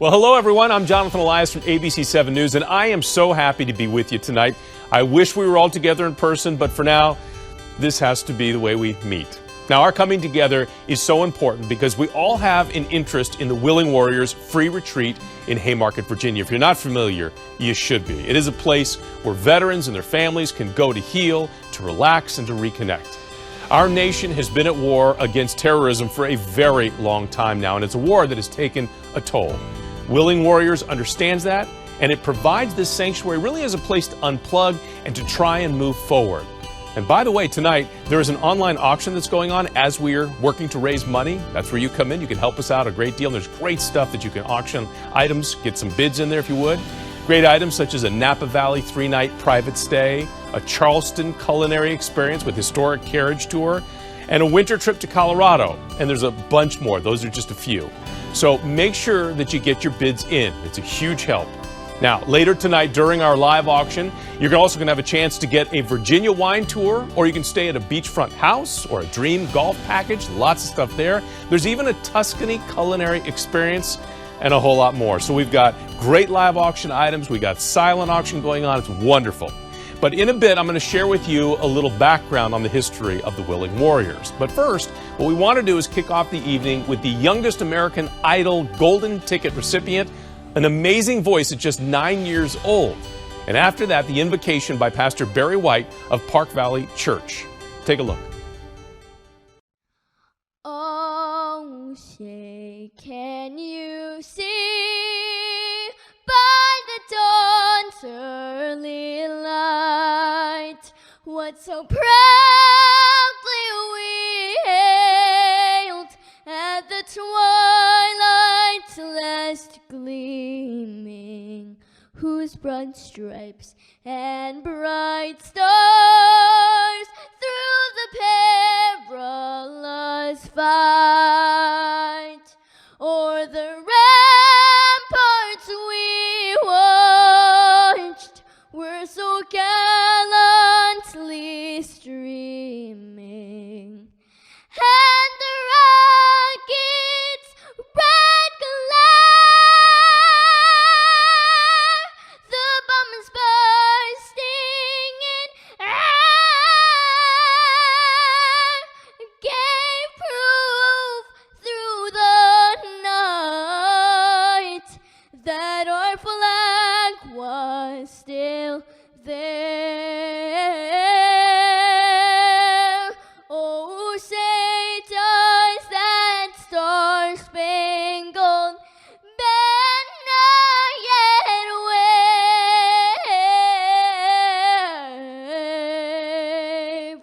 Well, hello, everyone. I'm Jonathan Elias from ABC 7 News, and I am so happy to be with you tonight. I wish we were all together in person, but for now, this has to be the way we meet. Now, our coming together is so important because we all have an interest in the Willing Warriors free retreat in Haymarket, Virginia. If you're not familiar, you should be. It is a place where veterans and their families can go to heal, to relax, and to reconnect. Our nation has been at war against terrorism for a very long time now, and it's a war that has taken a toll. Willing Warriors understands that, and it provides this sanctuary really as a place to unplug and to try and move forward. And by the way, tonight, there is an online auction that's going on as we're working to raise money. That's where you come in. You can help us out a great deal. There's great stuff that you can auction, items, get some bids in there if you would. Great items such as a Napa Valley 3-night private stay, a Charleston culinary experience with historic carriage tour, and a winter trip to Colorado. And there's a bunch more. Those are just a few. So make sure that you get your bids in. It's a huge help. Now, later tonight during our live auction, you're also going to have a chance to get a Virginia wine tour, or you can stay at a beachfront house or a dream golf package. Lots of stuff there. There's even a Tuscany culinary experience and a whole lot more. So we've got great live auction items. We got silent auction going on. It's wonderful. But in a bit, I'm going to share with you a little background on the history of the Willing Warriors. But first, what we want to do is kick off the evening with the youngest American Idol Golden Ticket recipient, an amazing voice at just 9 years old. And after that, the invocation by Pastor Barry White of Park Valley Church. Take a look. Oh, say, can you see by the dawn's early light what so proudly we hailed at the twilight's last gleaming, whose broad stripes and bright stars through the perilous fight o'er the ramparts we watched were so gallantly streaming, and the rocket's red glare, the bombs bursting in air, gave proof through the night that our flag was still there. Oh, say does that star-spangled banner yet wave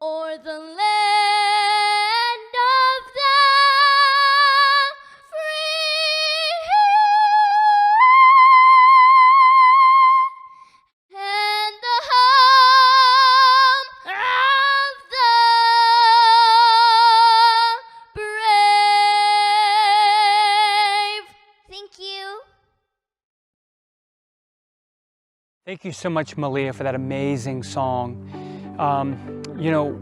o'er the land of the free and the home of the brave. Thank you. Thank you so much, Malia, for that amazing song. You know,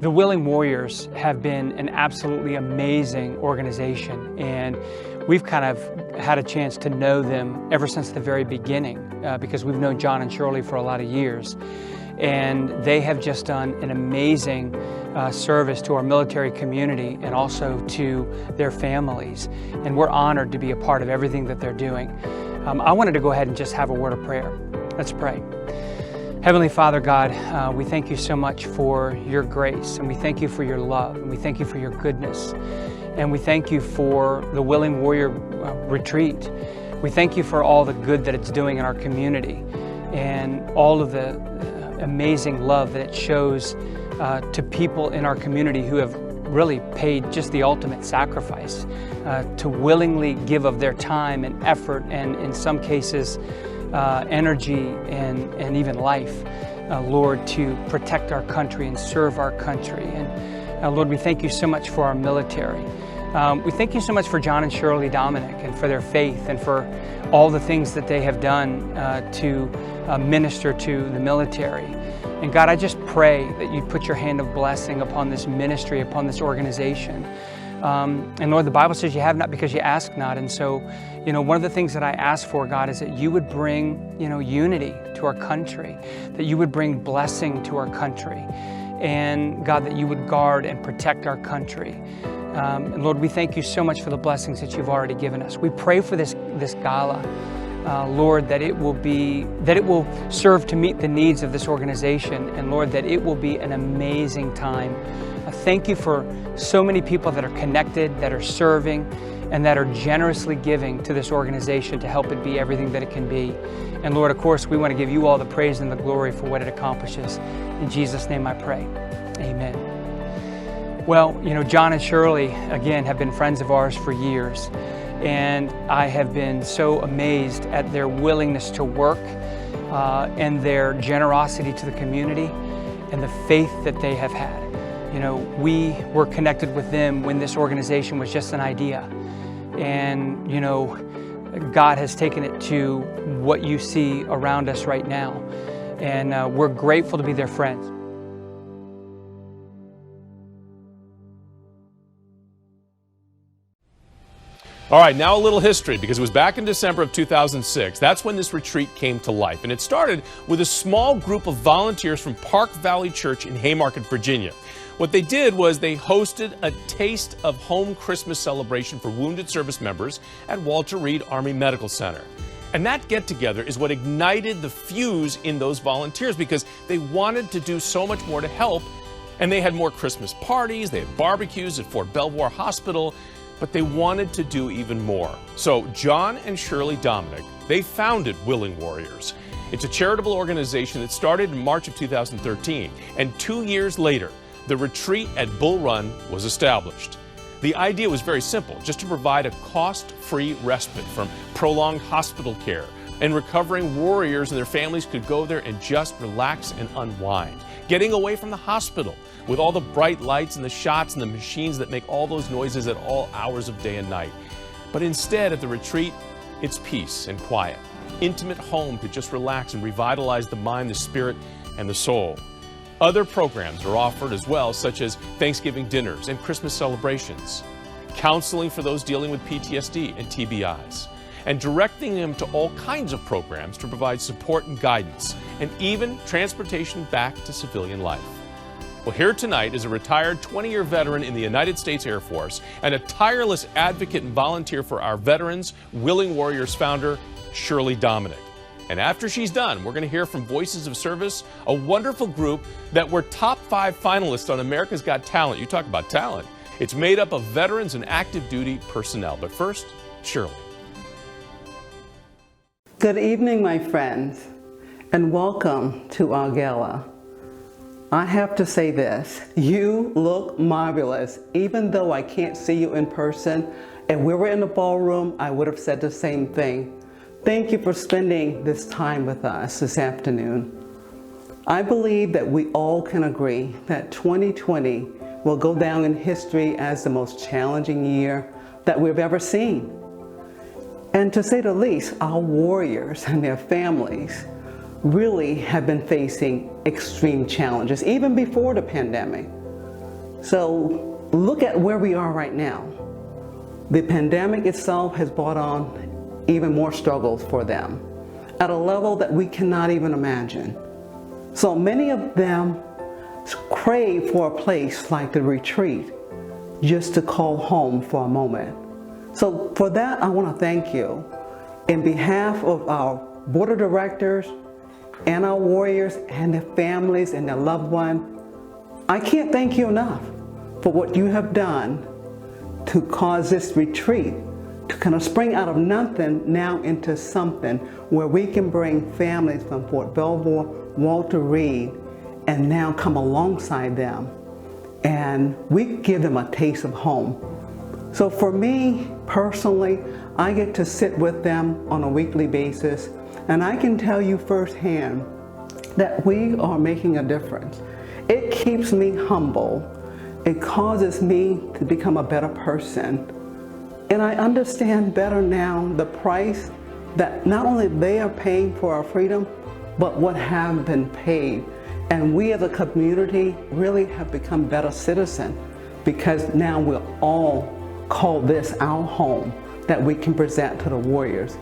the Willing Warriors have been an absolutely amazing organization, and we've kind of had a chance to know them ever since the very beginning because we've known John and Shirley for a lot of years. And they have just done an amazing service to our military community and also to their families. And we're honored to be a part of everything that they're doing. I wanted to go ahead and just have a word of prayer. Let's pray. Heavenly Father God, we thank you so much for your grace, and we thank you for your love, and we thank you for your goodness, and we thank you for the Willing Warrior Retreat. We thank you for all the good that it's doing in our community and all of the amazing love that it shows to people in our community who have really paid just the ultimate sacrifice to willingly give of their time and effort, and in some cases energy and even life, Lord, to protect our country and serve our country. And Lord, we thank you so much for our military. We thank you so much for John and Shirley Dominic and for their faith and for all the things that they have done to minister to the military. And God, I just pray that you put your hand of blessing upon this ministry, upon this organization. And Lord, the Bible says you have not because you ask not. And so, one of the things that I ask for, God, is that you would bring, unity to our country, that you would bring blessing to our country. And God, that you would guard and protect our country. And Lord, we thank you so much for the blessings that you've already given us. We pray for this gala, Lord, that it will serve to meet the needs of this organization. And Lord, that it will be an amazing time. Thank you for so many people that are connected, that are serving, and that are generously giving to this organization to help it be everything that it can be. And Lord, of course, we want to give you all the praise and the glory for what it accomplishes. In Jesus' name I pray, amen. Well, John and Shirley, again, have been friends of ours for years. And I have been so amazed at their willingness to work and their generosity to the community and the faith that they have had. We were connected with them when this organization was just an idea. And, God has taken it to what you see around us right now. And we're grateful to be their friends. All right, now a little history, because it was back in December of 2006. That's when this retreat came to life. And it started with a small group of volunteers from Park Valley Church in Haymarket, Virginia. What they did was they hosted a Taste of Home Christmas celebration for wounded service members at Walter Reed Army Medical Center. And that get-together is what ignited the fuse in those volunteers, because they wanted to do so much more to help. And they had more Christmas parties, they had barbecues at Fort Belvoir Hospital, but they wanted to do even more. So John and Shirley Dominic, they founded Willing Warriors. It's a charitable organization that started in March of 2013, and 2 years later, the retreat at Bull Run was established. The idea was very simple, just to provide a cost-free respite from prolonged hospital care, and recovering warriors and their families could go there and just relax and unwind, getting away from the hospital with all the bright lights and the shots and the machines that make all those noises at all hours of day and night. But instead, at the retreat, it's peace and quiet. Intimate home to just relax and revitalize the mind, the spirit, and the soul. Other programs are offered as well, such as Thanksgiving dinners and Christmas celebrations, counseling for those dealing with PTSD and TBIs, and directing them to all kinds of programs to provide support and guidance, and even transportation back to civilian life. Well, here tonight is a retired 20-year veteran in the United States Air Force and a tireless advocate and volunteer for our veterans, Willing Warriors founder, Shirley Dominic. And after she's done, we're going to hear from Voices of Service, a wonderful group that were top 5 finalists on America's Got Talent. You talk about talent. It's made up of veterans and active duty personnel. But first, Shirley. Good evening, my friends, and welcome to our gala. I have to say this, you look marvelous. Even though I can't see you in person, and we were in the ballroom, I would have said the same thing. Thank you for spending this time with us this afternoon. I believe that we all can agree that 2020 will go down in history as the most challenging year that we've ever seen. And to say the least, our warriors and their families really have been facing extreme challenges, even before the pandemic. So look at where we are right now. The pandemic itself has brought on even more struggles for them at a level that we cannot even imagine. So many of them crave for a place like the retreat just to call home for a moment. So for that, I want to thank you. In behalf of our board of directors and our warriors and their families and their loved ones, I can't thank you enough for what you have done to cause this retreat to kind of spring out of nothing now into something where we can bring families from Fort Belvoir, Walter Reed, and now come alongside them. And we give them a taste of home. So for me, personally, I get to sit with them on a weekly basis, and I can tell you firsthand that we are making a difference. It keeps me humble. It causes me to become a better person. And I understand better now the price that not only they are paying for our freedom, but what have been paid. And we as a community really have become better citizens because now we'll all call this our home that we can present to the warriors.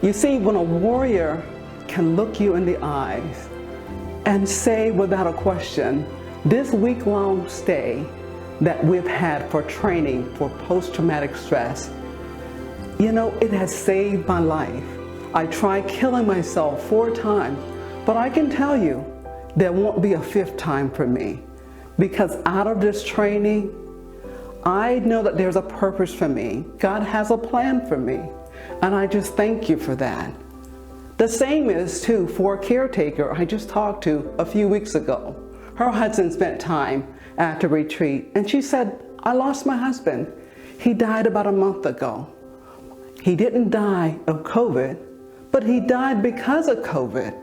You see, when a warrior can look you in the eyes and say without a question, this week-long stay that we've had for training for post-traumatic stress, you know, it has saved my life. I tried killing myself 4 times, but I can tell you there won't be a 5th time for me, because out of this training, I know that there's a purpose for me. God has a plan for me, and I just thank you for that. The same is too for a caretaker I just talked to a few weeks ago. Her husband spent time at the retreat, and she said, I lost my husband. He died about a month ago. He didn't die of COVID, but he died because of COVID.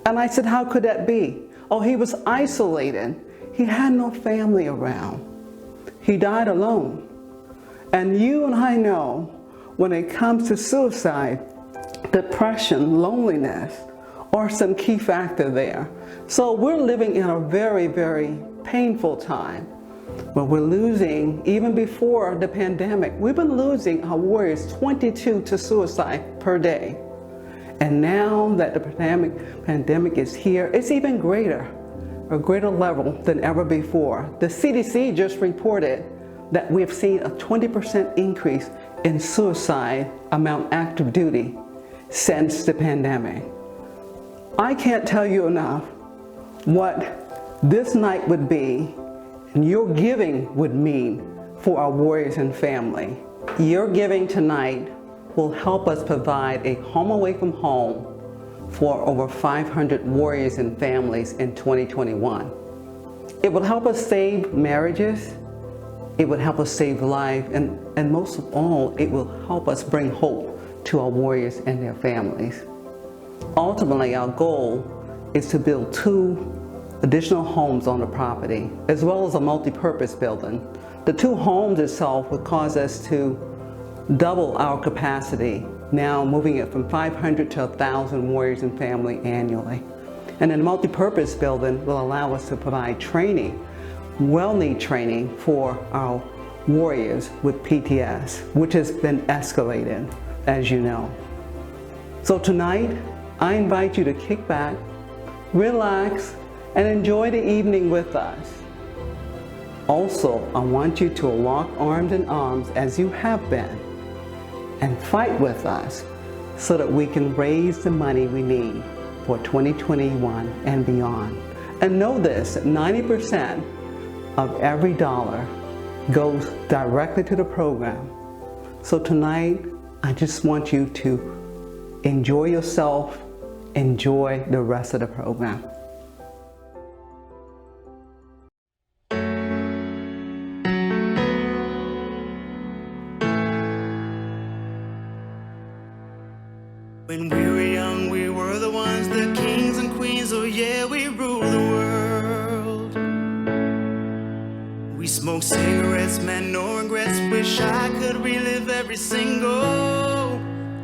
And I said, how could that be? Oh, he was isolated. He had no family around. He died alone. And you and I know when it comes to suicide, depression, loneliness are some key factor there. So we're living in a very, very painful time where we're losing, even before the pandemic, we've been losing our warriors 22 to suicide per day. And now that the pandemic is here, it's even greater, a greater level than ever before. The CDC just reported that we have seen a 20% increase in suicide among active duty since the pandemic. I can't tell you enough what this night would be and your giving would mean for our warriors and family. Your giving tonight will help us provide a home away from home for over 500 warriors and families in 2021. It will help us save marriages, it would help us save lives, and most of all, it will help us bring hope to our warriors and their families. Ultimately, our goal is to build 2 additional homes on the property, as well as a multi-purpose building. The 2 homes itself would cause us to double our capacity, now moving it from 500 to 1,000 warriors and family annually. And then the multi-purpose building will allow us to provide training, well-needed training for our warriors with PTS, which has been escalated, as you know. So tonight, I invite you to kick back, relax, and enjoy the evening with us. Also, I want you to lock arms in arms as you have been and fight with us so that we can raise the money we need for 2021 and beyond. And know this, 90% of every dollar goes directly to the program. So tonight, I just want you to enjoy yourself, enjoy the rest of the program. When we were young, we were the ones, the kings and queens, oh yeah, we ruled the world. We smoked cigarettes, man, no regrets, wish I could relive every single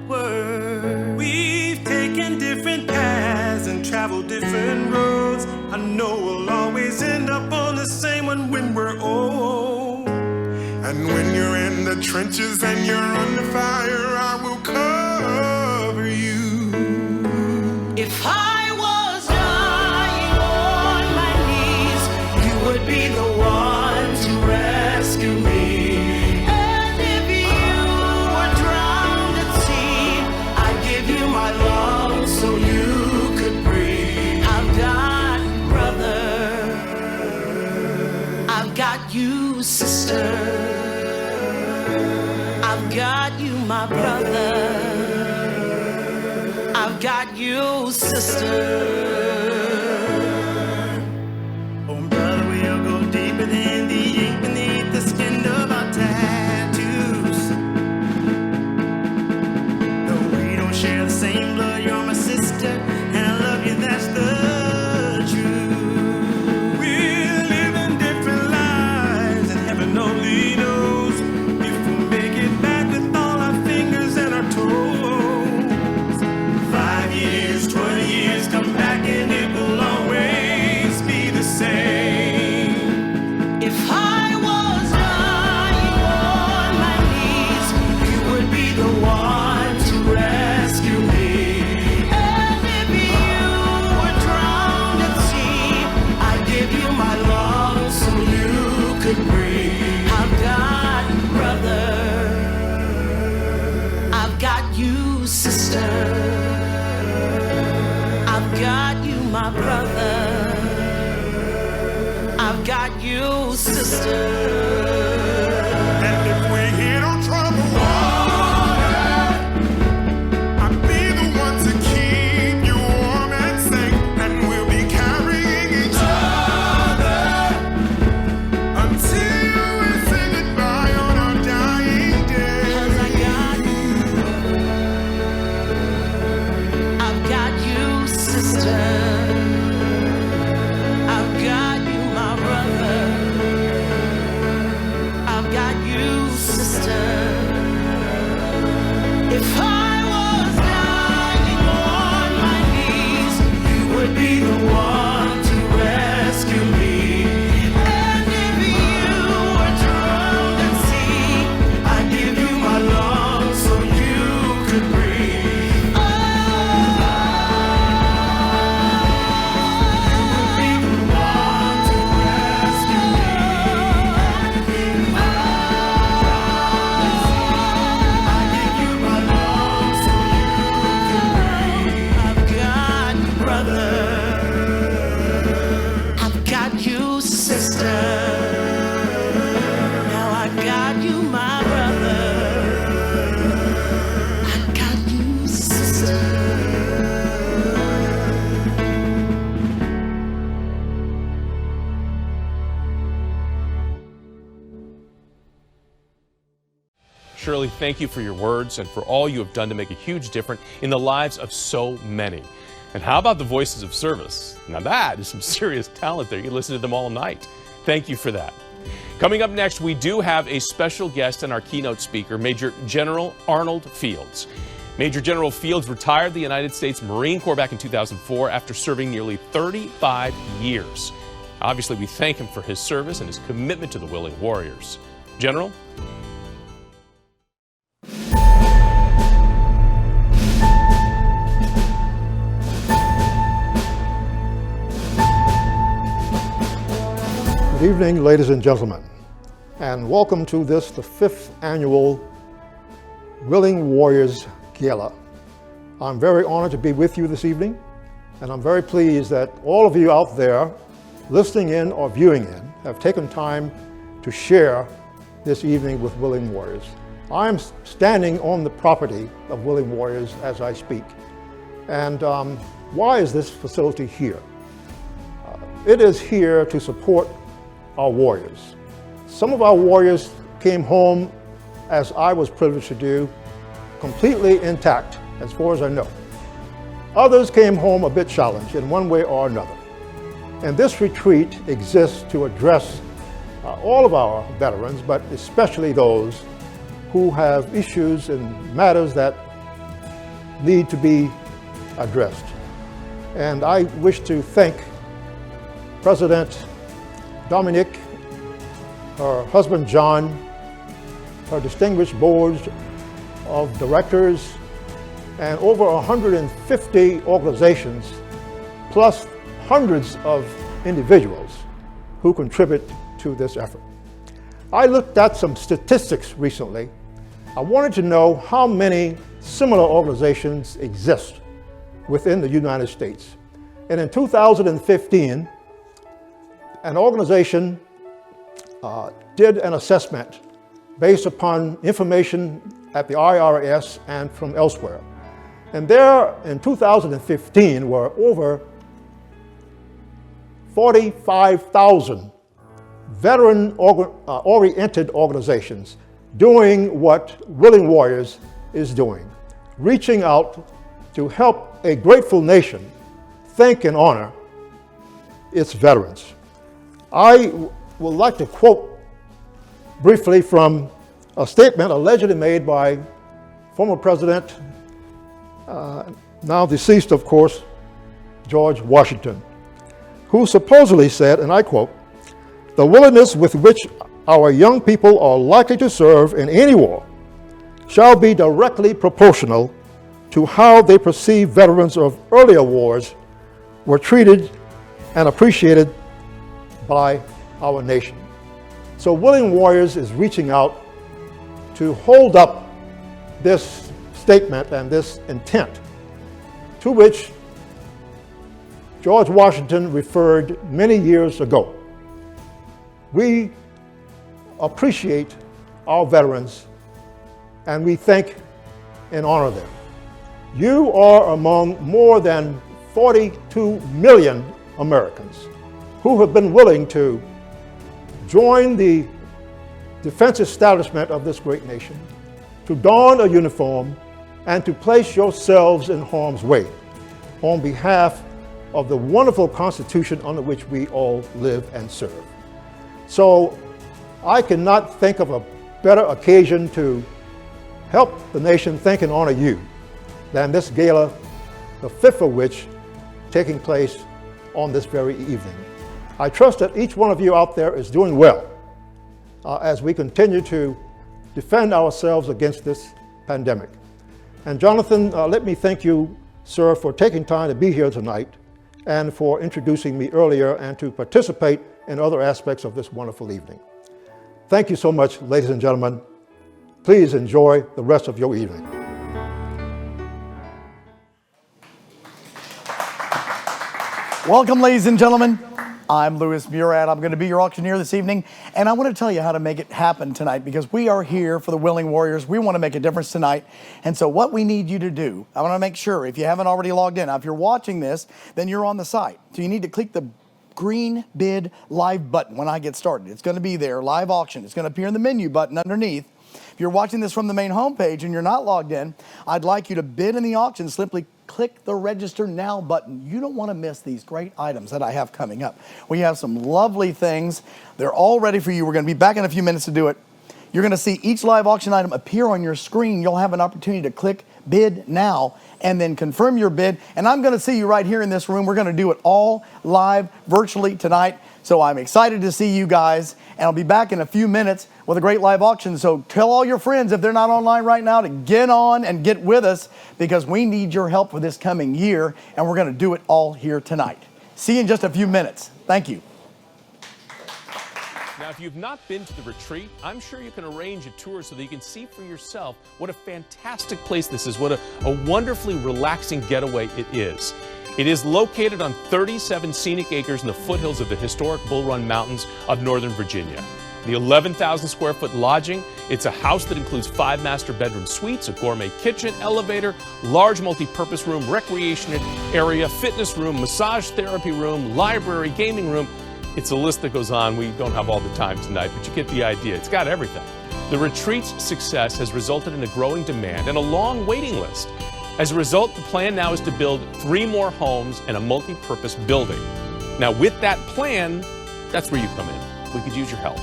word. We've taken different paths and traveled different roads. I know we'll always end up on the same one when we're old. And when you're in the trenches and you're under fire, I will cover you. If I was dying on my knees, you would be the one to rescue me. And if you were drowned at sea, I'd give you my lungs so you could breathe. I've got you, brother. I've got you, sister. I've got you, my brother. I've got you, sister. Oh, brother, we'll go deeper than the ink beneath the skin of our tattoos. Though we don't share the same blood, you're my sister, and I love you, that's the truth. We're living different lives, and heaven only knows if we'll make it back with all our fingers and our toes. 5 years, 20 years, come back and it will always be the same. If I was I've got you, sister. I've got you, my brother. I've got you, sister. And if we hit on trouble water, I'll be the one to keep you warm and safe, and we'll be carrying each other until we say goodbye on our dying day. 'Cause I got you, I've got you, sister. I've got you, my brother. I've got you, sister. If I was dying on my knees, you would be the one to rescue me. And if you were drowned at sea, I'd give you my lungs so you could breathe. Oh, you would be the one to rescue me. I'd give you my lungs so you could breathe. I've got you, brother. I've got you, sister. Now I got you, my brother. I got you, sister. Shirley, thank you for your words and for all you have done to make a huge difference in the lives of so many. And how about the voices of service? Now that is some serious talent there. You can listen to them all night. Thank you for that. Coming up next, we do have a special guest and our keynote speaker, Major General Arnold Fields. Major General Fields retired the United States Marine Corps back in 2004 after serving nearly 35 years. Obviously, we thank him for his service and his commitment to the Willing Warriors. General? Good evening, ladies and gentlemen, and welcome to the 5th annual Willing Warriors Gala. I'm very honored to be with you this evening, and I'm very pleased that all of you out there listening in or viewing in have taken time to share this evening with Willing Warriors. I'm standing on the property of Willing Warriors as I speak. And why is this facility here? It is here to support our warriors. Some of our warriors came home, as I was privileged to do, completely intact, as far as I know. Others came home a bit challenged in one way or another. And this retreat exists to address all of our veterans, but especially those who have issues and matters that need to be addressed. And I wish to thank President Dominique, her husband John, her distinguished boards of directors, and over 150 organizations, plus hundreds of individuals who contribute to this effort. I looked at some statistics recently. I wanted to know how many similar organizations exist within the United States. And in 2015, an organization did an assessment based upon information at the IRS and from elsewhere. And there in 2015 were over 45,000 veteran-oriented organizations doing what Willing Warriors is doing, reaching out to help a grateful nation thank and honor its veterans. I would like to quote briefly from a statement allegedly made by former President, now deceased of course, George Washington, who supposedly said, and I quote, "The willingness with which our young people are likely to serve in any war shall be directly proportional to how they perceive veterans of earlier wars were treated and appreciated by our nation." So Willing Warriors is reaching out to hold up this statement and this intent to which George Washington referred many years ago. We appreciate our veterans and we thank and honor them. You are among more than 42 million Americans who have been willing to join the defense establishment of this great nation, to don a uniform, and to place yourselves in harm's way on behalf of the wonderful Constitution under which we all live and serve. So I cannot think of a better occasion to help the nation thank and honor you than this gala, the fifth of which taking place on this very evening. I trust that each one of you out there is doing well as we continue to defend ourselves against this pandemic. And Jonathan, let me thank you, sir, for taking time to be here tonight and for introducing me earlier and to participate in other aspects of this wonderful evening. Thank you so much, ladies and gentlemen. Please enjoy the rest of your evening. Welcome, ladies and gentlemen. I'm Louis Murad. I'm going to be your auctioneer this evening, and I want to tell you how to make it happen tonight because we are here for the Willing Warriors. We want to make a difference tonight, and so what we need you to do, I want to make sure, if you haven't already logged in, now if you're watching this, then you're on the site. So you need to click the green bid live button when I get started. It's going to be there, live auction. It's going to appear in the menu button underneath. If you're watching this from the main homepage and you're not logged in, I'd like you to bid in the auction. Simply click the register now button. You don't want to miss these great items that I have coming up. We have some lovely things. They're all ready for you. We're going to be back in a few minutes to do it. You're going to see each live auction item appear on your screen. You'll have an opportunity to click bid now and then confirm your bid. And I'm going to see you right here in this room. We're going to do it all live virtually tonight. So I'm excited to see you guys, and I'll be back in a few minutes with a great live auction. So tell all your friends, if they're not online right now, to get on and get with us because we need your help for this coming year, and we're going to do it all here tonight. See you in just a few minutes. Thank you. Now, if you've not been to the retreat, I'm sure you can arrange a tour so that you can see for yourself what a fantastic place this is, what a wonderfully relaxing getaway it is. It is located on 37 scenic acres in the foothills of the historic Bull Run Mountains of Northern Virginia. The 11,000 square foot lodging, it's a house that includes 5 master bedroom suites, a gourmet kitchen, elevator, large multi-purpose room, recreation area, fitness room, massage therapy room, library, gaming room. It's a list that goes on. We don't have all the time tonight, but you get the idea. It's got everything. The retreat's success has resulted in a growing demand and a long waiting list. As a result, the plan now is to build 3 more homes and a multi-purpose building. Now, with that plan, that's where you come in. We could use your help.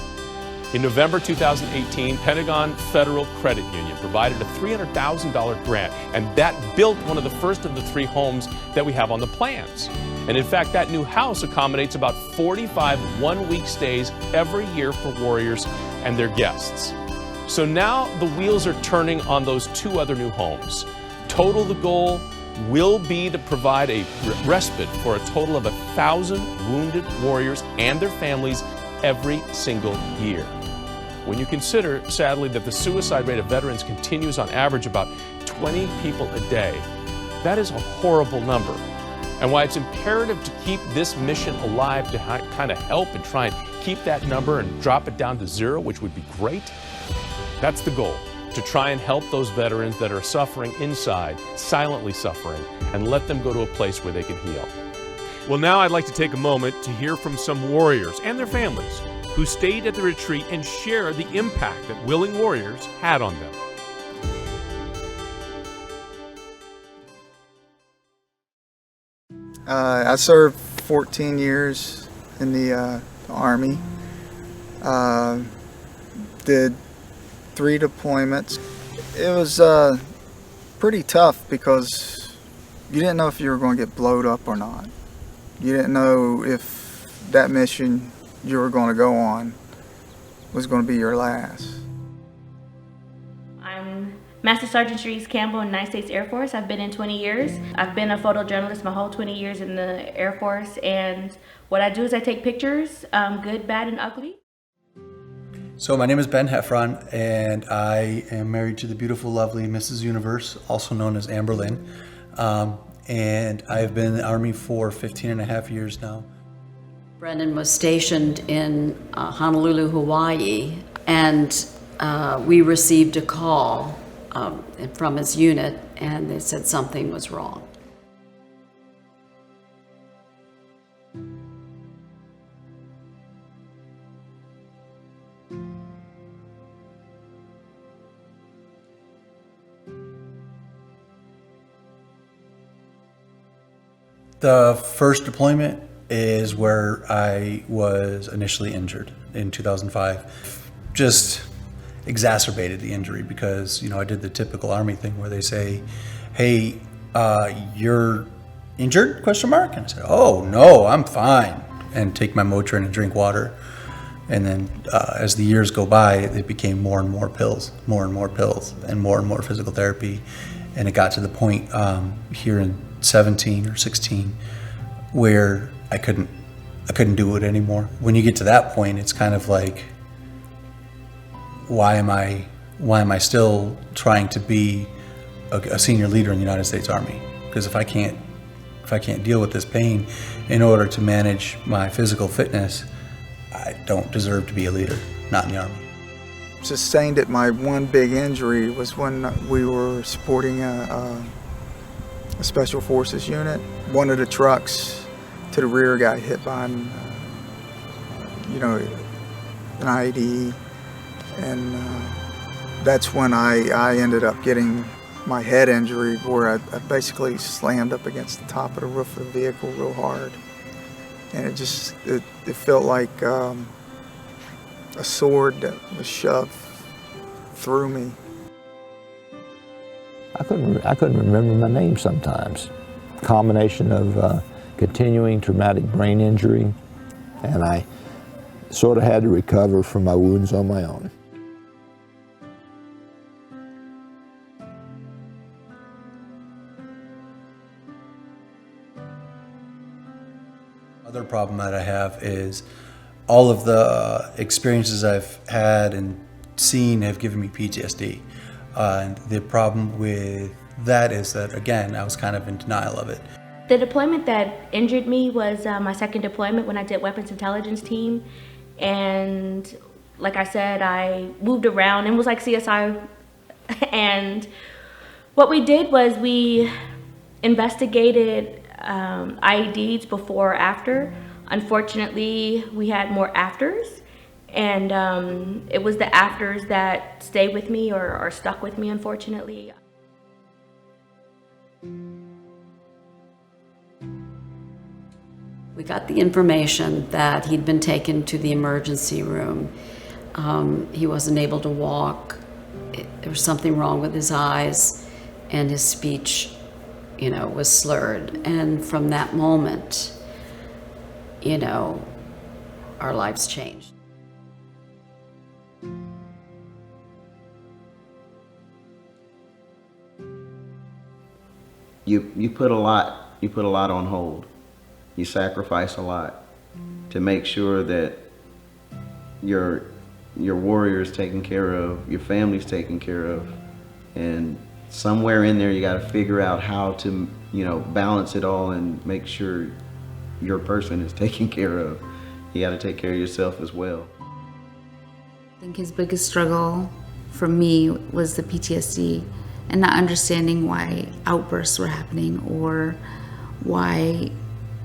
In November 2018, Pentagon Federal Credit Union provided a $300,000 grant, and that built one of the first of the 3 homes that we have on the plans. And in fact, that new house accommodates about 45 one-week stays every year for warriors and their guests. So now the wheels are turning on those 2 other new homes. Total, the goal will be to provide a respite for a total of 1,000 wounded warriors and their families every single year. When you consider, sadly, that the suicide rate of veterans continues on average about 20 people a day, that is a horrible number. And why it's imperative to keep this mission alive to kind of help and try and keep that number and drop it down to 0, which would be great. That's the goal. To try and help those veterans that are suffering inside, silently suffering, and let them go to a place where they can heal. Well, now I'd like to take a moment to hear from some warriors and their families who stayed at the retreat and share the impact that Willing Warriors had on them. I served 14 years in the Army. Did 3 deployments. It was pretty tough because you didn't know if you were going to get blowed up or not. You didn't know if that mission you were going to go on was going to be your last. I'm Master Sergeant Sharice Campbell in the United States Air Force. I've been in 20 years. I've been a photojournalist my whole 20 years in the Air Force, and what I do is I take pictures, good, bad, and ugly. So my name is Ben Heffron, and I am married to the beautiful, lovely Mrs. Universe, also known as Amber Lynn. And I've been in the Army for 15 and a half years now. Brendan was stationed in Honolulu, Hawaii, and we received a call from his unit, and they said something was wrong. The first deployment is where I was initially injured in 2005. Just exacerbated the injury because, I did the typical Army thing where they say, hey, you're injured, ? And I said, oh, no, I'm fine. And take my Motrin and drink water. And then as the years go by, it became more and more pills, and more physical therapy. And it got to the point here in 17 or 16 where I couldn't do it anymore. When you get to that point, it's kind of like, why am I still trying to be a senior leader in the United States Army? Because if I can't deal with this pain in order to manage my physical fitness, I don't deserve to be a leader, not in the Army. Sustained it. My one big injury was when we were supporting a Special Forces unit. One of the trucks to the rear got hit by an IED, and that's when I ended up getting my head injury, where I basically slammed up against the top of the roof of the vehicle real hard, and it felt like a sword that was shoved through me. I couldn't remember my name sometimes. Combination of continuing traumatic brain injury, and I sort of had to recover from my wounds on my own. Other problem that I have is all of the experiences I've had and seen have given me PTSD. And the problem with that is that, again, I was kind of in denial of it. The deployment that injured me was my second deployment when I did weapons intelligence team. And like I said, I moved around and was like CSI. And what we did was we investigated IEDs before or after. Unfortunately, we had more afters. And it was the afters that stayed with me or stuck with me, unfortunately. We got the information that he'd been taken to the emergency room. He wasn't able to walk. There was something wrong with his eyes, and his speech, was slurred. And from that moment, our lives changed. You put a lot on hold. You sacrifice a lot to make sure that your warrior is taken care of, your family's taken care of, and somewhere in there you got to figure out how to balance it all and make sure your person is taken care of. You got to take care of yourself as well. I think his biggest struggle for me was the PTSD and not understanding why outbursts were happening or why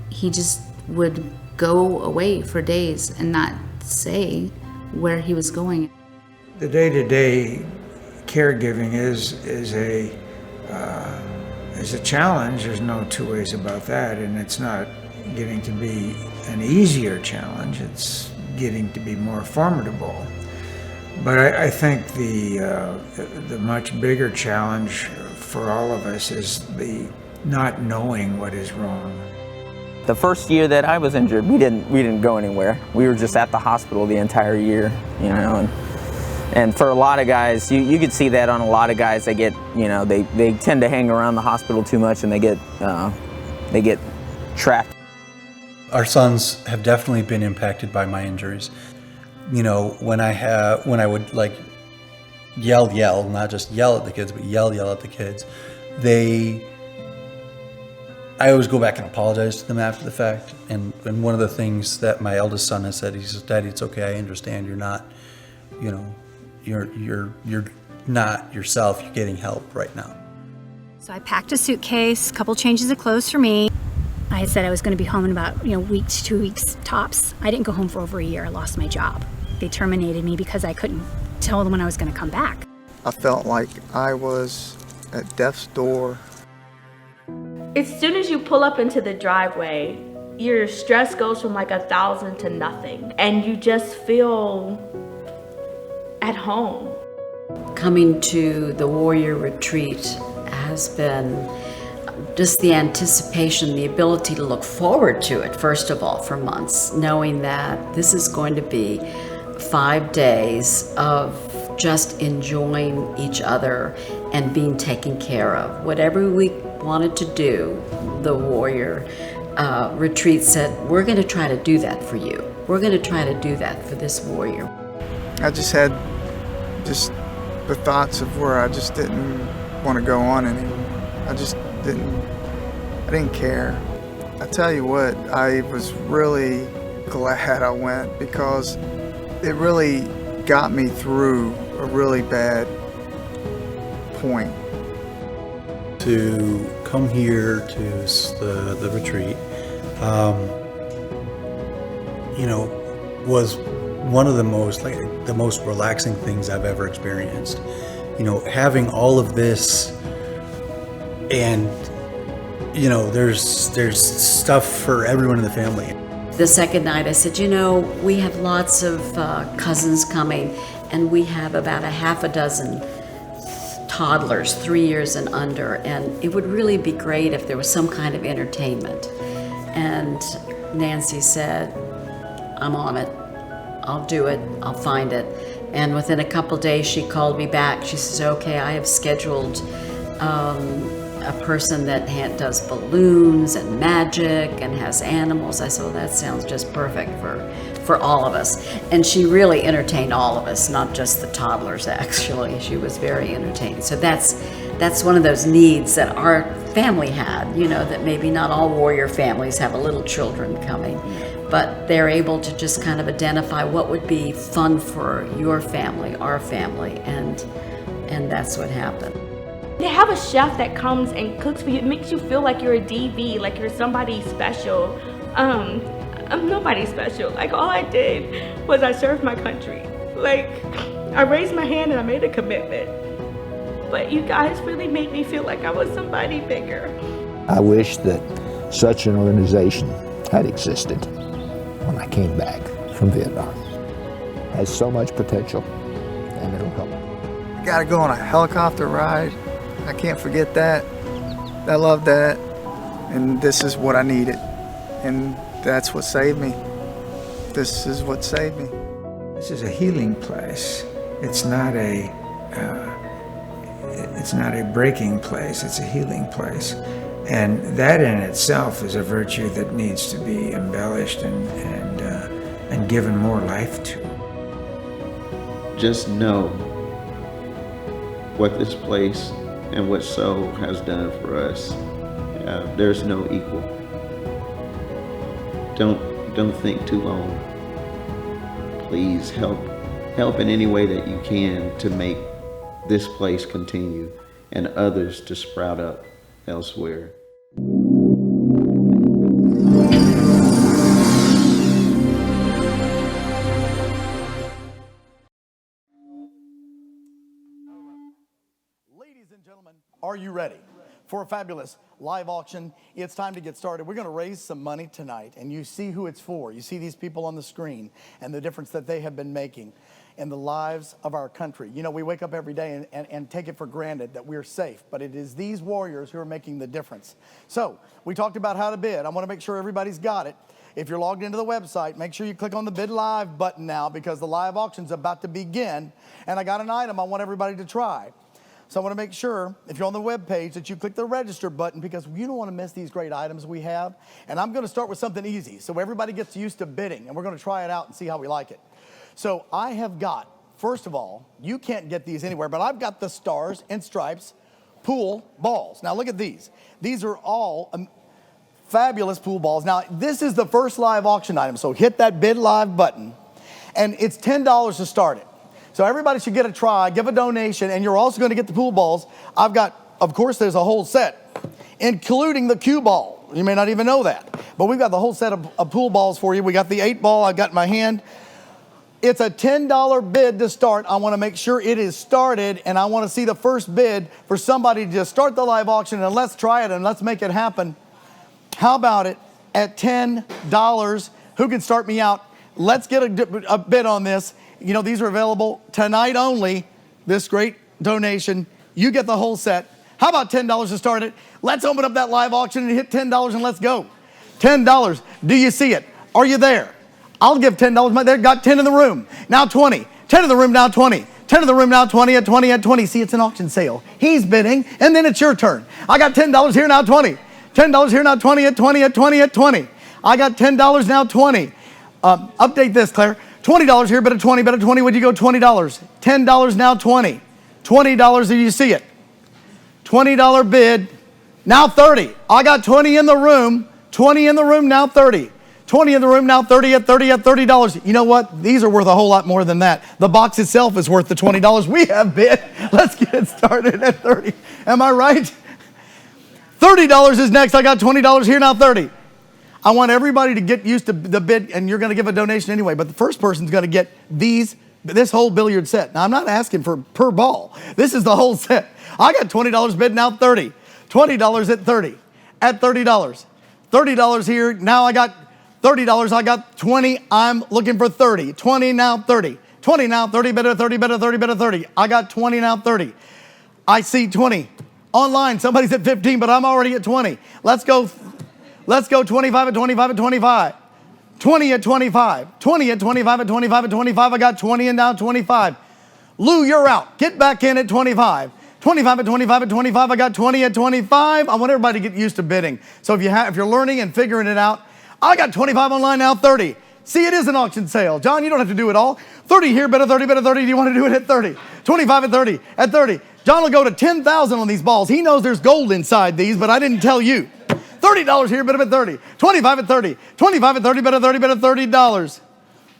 he just would go away for days and not say where he was going. The day-to-day caregiving is a challenge. There's no two ways about that, and it's not getting to be an easier challenge. It's getting to be more formidable. But I think the much bigger challenge for all of us is the not knowing what is wrong. The first year that I was injured, we didn't go anywhere. We were just at the hospital the entire year, and for a lot of guys, you could see that on a lot of guys. They get, they tend to hang around the hospital too much, and they get trapped. Our sons have definitely been impacted by my injuries. you know, when I would like yell, not just yell at the kids, but yell at the kids, I always go back and apologize to them after the fact. And one of the things that my eldest son has said, he says, "Daddy, it's okay. I understand. You're not, you know, you're not yourself. You're getting help right now." So I packed a suitcase, a couple changes of clothes for me. I had said I was going to be home in about, week to 2 weeks tops. I didn't go home for over a year. I lost my job. They terminated me because I couldn't tell them when I was going to come back. I felt like I was at death's door. As soon as you pull up into the driveway, your stress goes from like 1,000 to nothing, and you just feel at home. Coming to the Warrior Retreat has been just the anticipation, the ability to look forward to it, first of all, for months, knowing that this is going to be 5 days of just enjoying each other and being taken care of. Whatever we wanted to do, the Warrior Retreat said, we're going to try to do that for you. We're going to try to do that for this warrior. I just had the thoughts of where I just didn't want to go on anymore. I didn't care. I tell you what, I was really glad I went, because it really got me through a really bad point. To come here to the retreat, was one of the most relaxing things I've ever experienced. Having all of this, and there's stuff for everyone in the family. The second night I said, we have lots of cousins coming, and we have about a half a dozen toddlers, 3 years and under, and it would really be great if there was some kind of entertainment. And Nancy said, I'm on it. I'll do it. I'll find it. And within a couple days, she called me back. She says, okay, I have scheduled a person that does balloons and magic and has animals. I said, well, that sounds just perfect for all of us. And she really entertained all of us, not just the toddlers, actually. She was very entertaining. So that's one of those needs that our family had, that maybe not all warrior families have a little children coming, but they're able to just kind of identify what would be fun for your family, our family, and that's what happened. They have a chef that comes and cooks for you. It makes you feel like you're a DV, like you're somebody special. I'm nobody special. Like, all I did was I served my country. Like, I raised my hand and I made a commitment. But you guys really made me feel like I was somebody bigger. I wish that such an organization had existed when I came back from Vietnam. It has so much potential, and it'll help. I gotta go on a helicopter ride. I can't forget that. I love that. And this is what I needed. And that's what saved me. This is what saved me. This is a healing place. It's not a breaking place. It's a healing place. And that in itself is a virtue that needs to be embellished and given more life to. Just know what this place and what So has done for us. There's no equal. Don't think too long. Please help in any way that you can to make this place continue and others to sprout up elsewhere. Ladies and gentlemen, are you ready for a fabulous live auction? It's time to get started. We're going to raise some money tonight, and you see who it's for. You see these people on the screen and the difference that they have been making in the lives of our country. We wake up every day and take it for granted that we're safe, but it is these warriors who are making the difference. So we talked about how to bid. I want to make sure everybody's got it. If you're logged into the website, make sure you click on the Bid Live button now, because the live auction's about to begin, and I got an item I want everybody to try. So I want to make sure, if you're on the web page, that you click the register button, because you don't want to miss these great items we have. And I'm going to start with something easy so everybody gets used to bidding, and we're going to try it out and see how we like it. So I have got, first of all, you can't get these anywhere, but I've got the Stars and Stripes pool balls. Now look at these. These are all fabulous pool balls. Now this is the first live auction item, so hit that bid live button, and it's $10 to start it. So everybody should get a try, give a donation, and you're also going to get the pool balls. I've got, of course, there's a whole set, including the cue ball. You may not even know that, but we've got the whole set of pool balls for you. We got the 8 ball I've got in my hand. It's a $10 bid to start. I want to make sure it is started, and I want to see the first bid for somebody to just start the live auction, and let's try it and let's make it happen. How about it at $10? Who can start me out? Let's get a bid on this. You know, these are available tonight only, this great donation. You get the whole set. How about $10 to start it? Let's open up that live auction and hit $10 and let's go. $10. Do you see it? Are you there? I'll give $10. They've got 10 in the room. Now 20. 10 in the room, now 20. 10 in the room, now 20, at 20, at 20. See, it's an auction sale. He's bidding, and then it's your turn. I got $10 here, now 20. $10 here, now 20, at 20, at 20, at 20. I got $10, now 20. Update this, Claire. $20 here, but at 20, but at 20, would you go $20? $10, now 20. $20, do you see it? $20 bid, now 30. I got 20 in the room, 20 in the room, now 30. 20 in the room, now 30 at 30 at $30. You know what? These are worth a whole lot more than that. The box itself is worth the $20 we have bid. Let's get it started at 30. Am I right? $30 is next. I got $20 here, now 30. I want everybody to get used to the bid, and you're going to give a donation anyway, but the first person's going to get this whole billiard set. Now, I'm not asking for per ball. This is the whole set. I got $20 bid, now 30. $20 at 30. At $30. $30 here. Now I got $30. I got 20. I'm looking for 30. 20 now 30. 20 now 30. Better 30. Better 30. Better 30. I got 20 now 30. I see 20. Online, somebody's at 15, but I'm already at 20. Let's go 25 at 25 at 25. 20 at 25. 20 at 25 at 25 at 25. I got 20 and now 25. Lou, you're out. Get back in at 25. 25 at 25 at 25. I got 20 at 25. I want everybody to get used to bidding. So if you're learning and figuring it out, I got 25 online now, 30. See, it is an auction sale. John, you don't have to do it all. 30 here, better 30, better 30. Do you want to do it at 30? 25 at 30, at 30. John will go to 10,000 on these balls. He knows there's gold inside these, but I didn't tell you. $30 here, better at 30. 25 at 30. 25 at 30, better 30, better $30.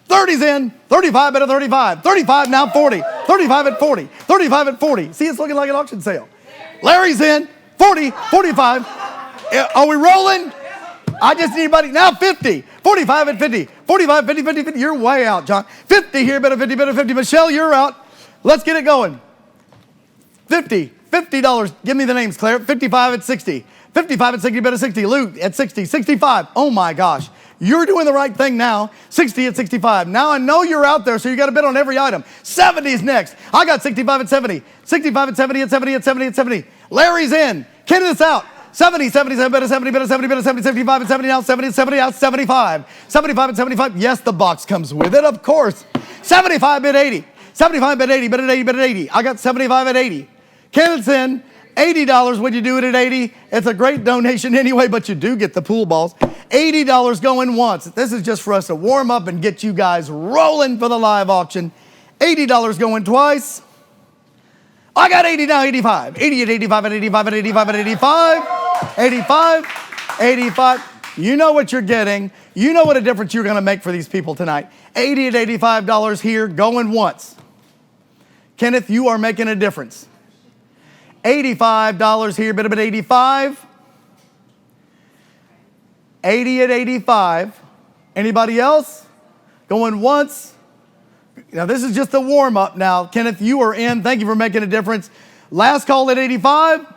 30's in. 35 better 35. 35 now 40. 35 at 40. 35 at 40. See, it's looking like an auction sale. Larry's in. 40, 45. Are we rolling? I just need anybody. Now 50. 45 at 50. 45, 50, 50, 50. You're way out, John. 50 here, better 50, better 50. Michelle, you're out. Let's get it going. 50. $50. Give me the names, Claire. 55 at 60. 55 at 60, better 60. Lou at 60. 65. Oh my gosh. You're doing the right thing now. 60 at 65. Now I know you're out there, so you got to bid on every item. 70 is next. I got 65 at 70. 65 at 70 at 70 at 70 at 70. Larry's in. Kenneth's out. 70, 77, better 70, better 70, better 70, 75 at 70 now. 70 at 70 out. 75. 75 at 75. Yes, the box comes with it, of course. 75 at 80. 75 at 80, better 80, better 80. I got 75 at 80. Kenneth's in. $80 when you do it at 80. It's a great donation anyway, but you do get the pool balls. $80 going once. This is just for us to warm up and get you guys rolling for the live auction. $80 going twice. I got 80 now, 85. 80 at 85 at 85 at 85 at 85. 85. 85. You know what you're getting. You know what a difference you're going to make for these people tonight. 80 at $85 here going once. Kenneth, you are making a difference. $85 here, bit of it, 85. 80 at 85. Anybody else? Going once. Now this is just a warm up now. Kenneth, you are in. Thank you for making a difference. Last call at 85.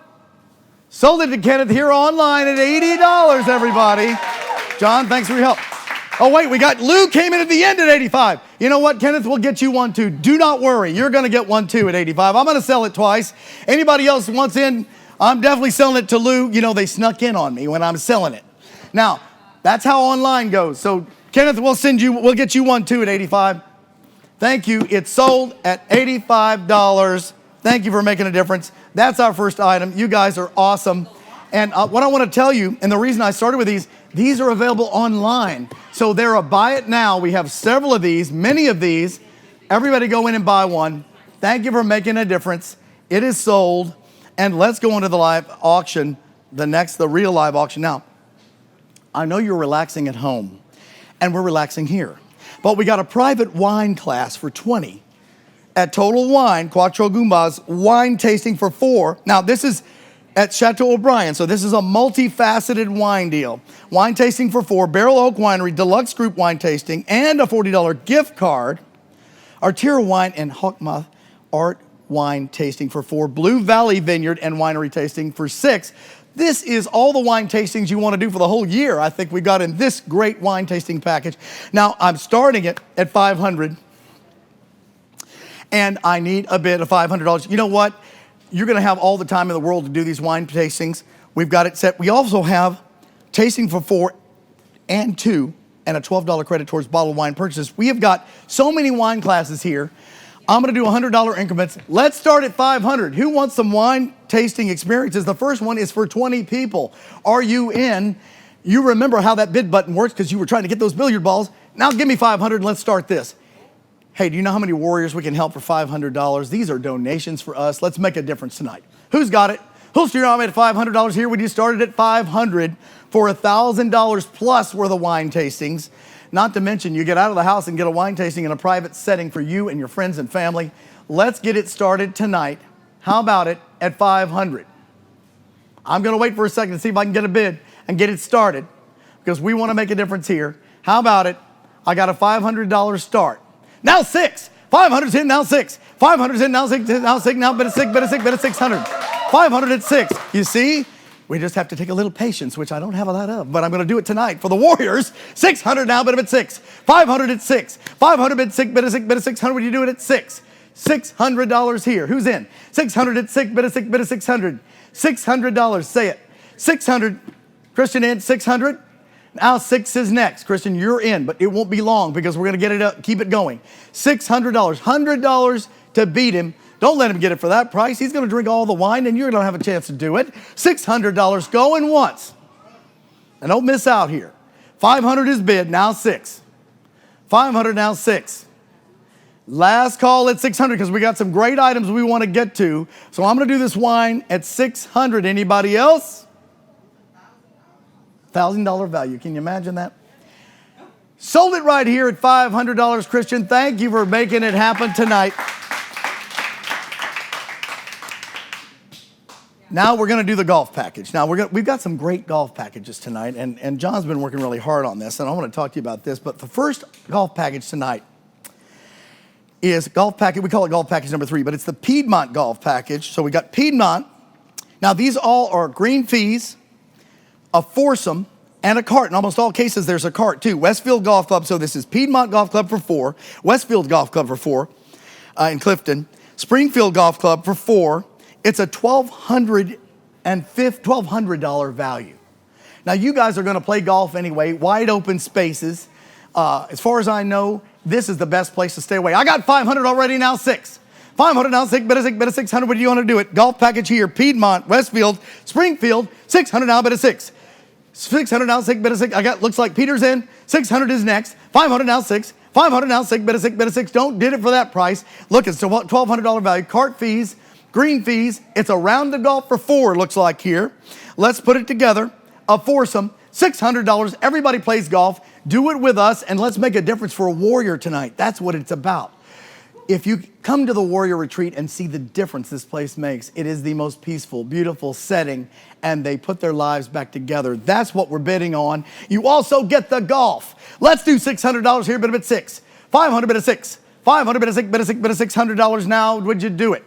Sold it to Kenneth here online at $80, everybody. John, thanks for your help. Oh, wait, we got Lou came in at the end at 85. You know what, Kenneth? We'll get you one, too. Do not worry. You're going to get one, too, at 85. I'm going to sell it twice. Anybody else wants in, I'm definitely selling it to Lou. You know, they snuck in on me when I'm selling it. Now, that's how online goes. So, Kenneth, we'll get you one, too, at 85. Thank you. It's sold at $85. Thank you for making a difference. That's our first item. You guys are awesome. And what I want to tell you, and the reason I started with these are available online. So they're a buy it now. We have several of these, many of these. Everybody go in and buy one. Thank you for making a difference. It is sold. And let's go into the live auction, the real live auction. Now, I know you're relaxing at home, and we're relaxing here. But we got a private wine class for 20 at Total Wine, Quattro Goombas, wine tasting for 4. Now, this is at Chateau O'Brien, so this is a multifaceted wine deal. Wine tasting for 4, Barrel Oak Winery, deluxe group wine tasting, and a $40 gift card. Artira Wine and Hawkmoth Art Wine tasting for 4, Blue Valley Vineyard and Winery tasting for 6. This is all the wine tastings you want to do for the whole year. I think we got in this great wine tasting package. Now, I'm starting it at $500, and I need a bid of $500. You know what? You're going to have all the time in the world to do these wine tastings. We've got it set. We also have tasting for 4 and 2 and a $12 credit towards bottled wine purchases. We have got so many wine classes here. I'm going to do $100 increments. Let's start at $500. Who wants some wine tasting experiences? The first one is for 20 people. Are you in? You remember how that bid button works because you were trying to get those billiard balls. Now give me $500 and let's start this. Hey, do you know how many warriors we can help for $500? These are donations for us. Let's make a difference tonight. Who's got it? Who's your arm at $500 here? We just started at $500 for $1,000 plus worth of wine tastings. Not to mention, you get out of the house and get a wine tasting in a private setting for you and your friends and family. Let's get it started tonight. How about it at $500? I'm going to wait for a second to see if I can get a bid and get it started because we want to make a difference here. How about it? I got a $500 start. Now 6. 500's in, now 6. 500's in, now 6, now 6, now bid of 6, bid of 6, bid of 600. 500 at 6. You see? We just have to take a little patience, which I don't have a lot of, but I'm going to do it tonight for the Warriors. 600 now, bid of at 6. 500 at 6. 500 bid 6, bid of 6, bid of 600. You do it at 6. $600 here. Who's in? 600 at 6, bid of 6, bid of 600. $600. Say it. 600. Christian in. 600. Now 6 is next. Christian, you're in, but it won't be long because we're going to get it up, keep it going. $600. $100 to beat him. Don't let him get it for that price. He's going to drink all the wine, and you're going to have a chance to do it. $600 going once. And don't miss out here. 500 is bid, now 6. 500, now 6. Last call at 600 because we got some great items we want to get to. So I'm going to do this wine at 600. Anybody else? $1,000 value. Can you imagine that? Sold it right here at $500, Christian. Thank you for making it happen tonight. Now we're going to do the golf package. Now we've got some great golf packages tonight, and John's been working really hard on this, and I want to talk to you about this. But the first golf package tonight is golf package. We call it golf package number 3, but it's the Piedmont golf package. So we got Piedmont. Now these all are green fees, a foursome, and a cart. In almost all cases, there's a cart too. Westfield Golf Club. So this is Piedmont Golf Club for 4, Westfield Golf Club for 4 in Clifton, Springfield Golf Club for 4. It's a $1,200 value. Now, you guys are going to play golf anyway, wide open spaces. As far as I know, this is the best place to stay away. I got 500 already, now 6. 500 now 6, bid of 6, bid of 600. What do you want to do it? Golf package here, Piedmont, Westfield, Springfield, 600 now, bid of 6. 600 now 6, bid of 6. Looks like Peter's in. 600 is next. 500 now 6. 500 now 6, bid of 6, bid of 6. Don't did it for that price. Look, it's a $1,200 value. Cart fees. Green fees, it's a round of golf for 4, looks like here. Let's put it together. A foursome, $600. Everybody plays golf. Do it with us, and let's make a difference for a warrior tonight. That's what it's about. If you come to the Warrior Retreat and see the difference this place makes, it is the most peaceful, beautiful setting, and they put their lives back together. That's what we're bidding on. You also get the golf. Let's do $600 here, bid of 6. 500, bid of 6. 500, bid of 6, bid of 6, bid of $600 now. Would you do it?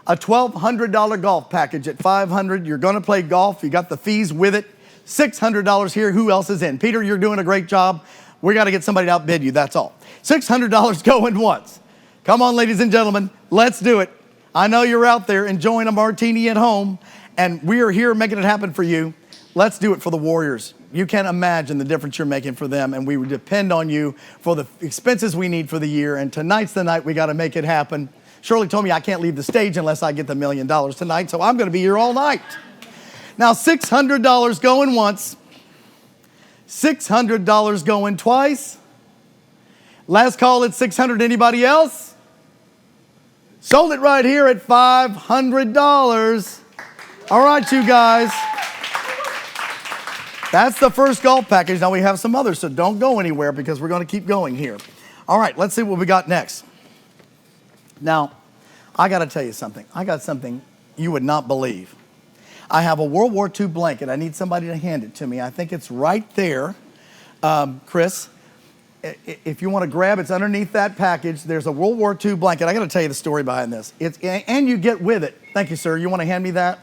A $1,200 golf package at $500. You're going to play golf. You got the fees with it. $600 here. Who else is in? Peter, you're doing a great job. We got to get somebody to outbid you. That's all. $600 going once. Come on, ladies and gentlemen. Let's do it. I know you're out there enjoying a martini at home, and we are here making it happen for you. Let's do it for the Warriors. You can't imagine the difference you're making for them, and we would depend on you for the expenses we need for the year. And tonight's the night we got to make it happen. Shirley told me I can't leave the stage unless I get the $1 million tonight, so I'm going to be here all night. Now, $600 going once. $600 going twice. Last call at $600. Anybody else? Sold it right here at $500. All right, you guys. That's the first golf package. Now we have some others, so don't go anywhere because we're going to keep going here. All right, let's see what we got next. Now, I got to tell you something. I got something you would not believe. I have a World War II blanket. I need somebody to hand it to me. I think it's right there. Chris, if you want to grab, it's underneath that package. There's a World War II blanket. I got to tell you the story behind this. And you get with it. Thank you, sir. You want to hand me that?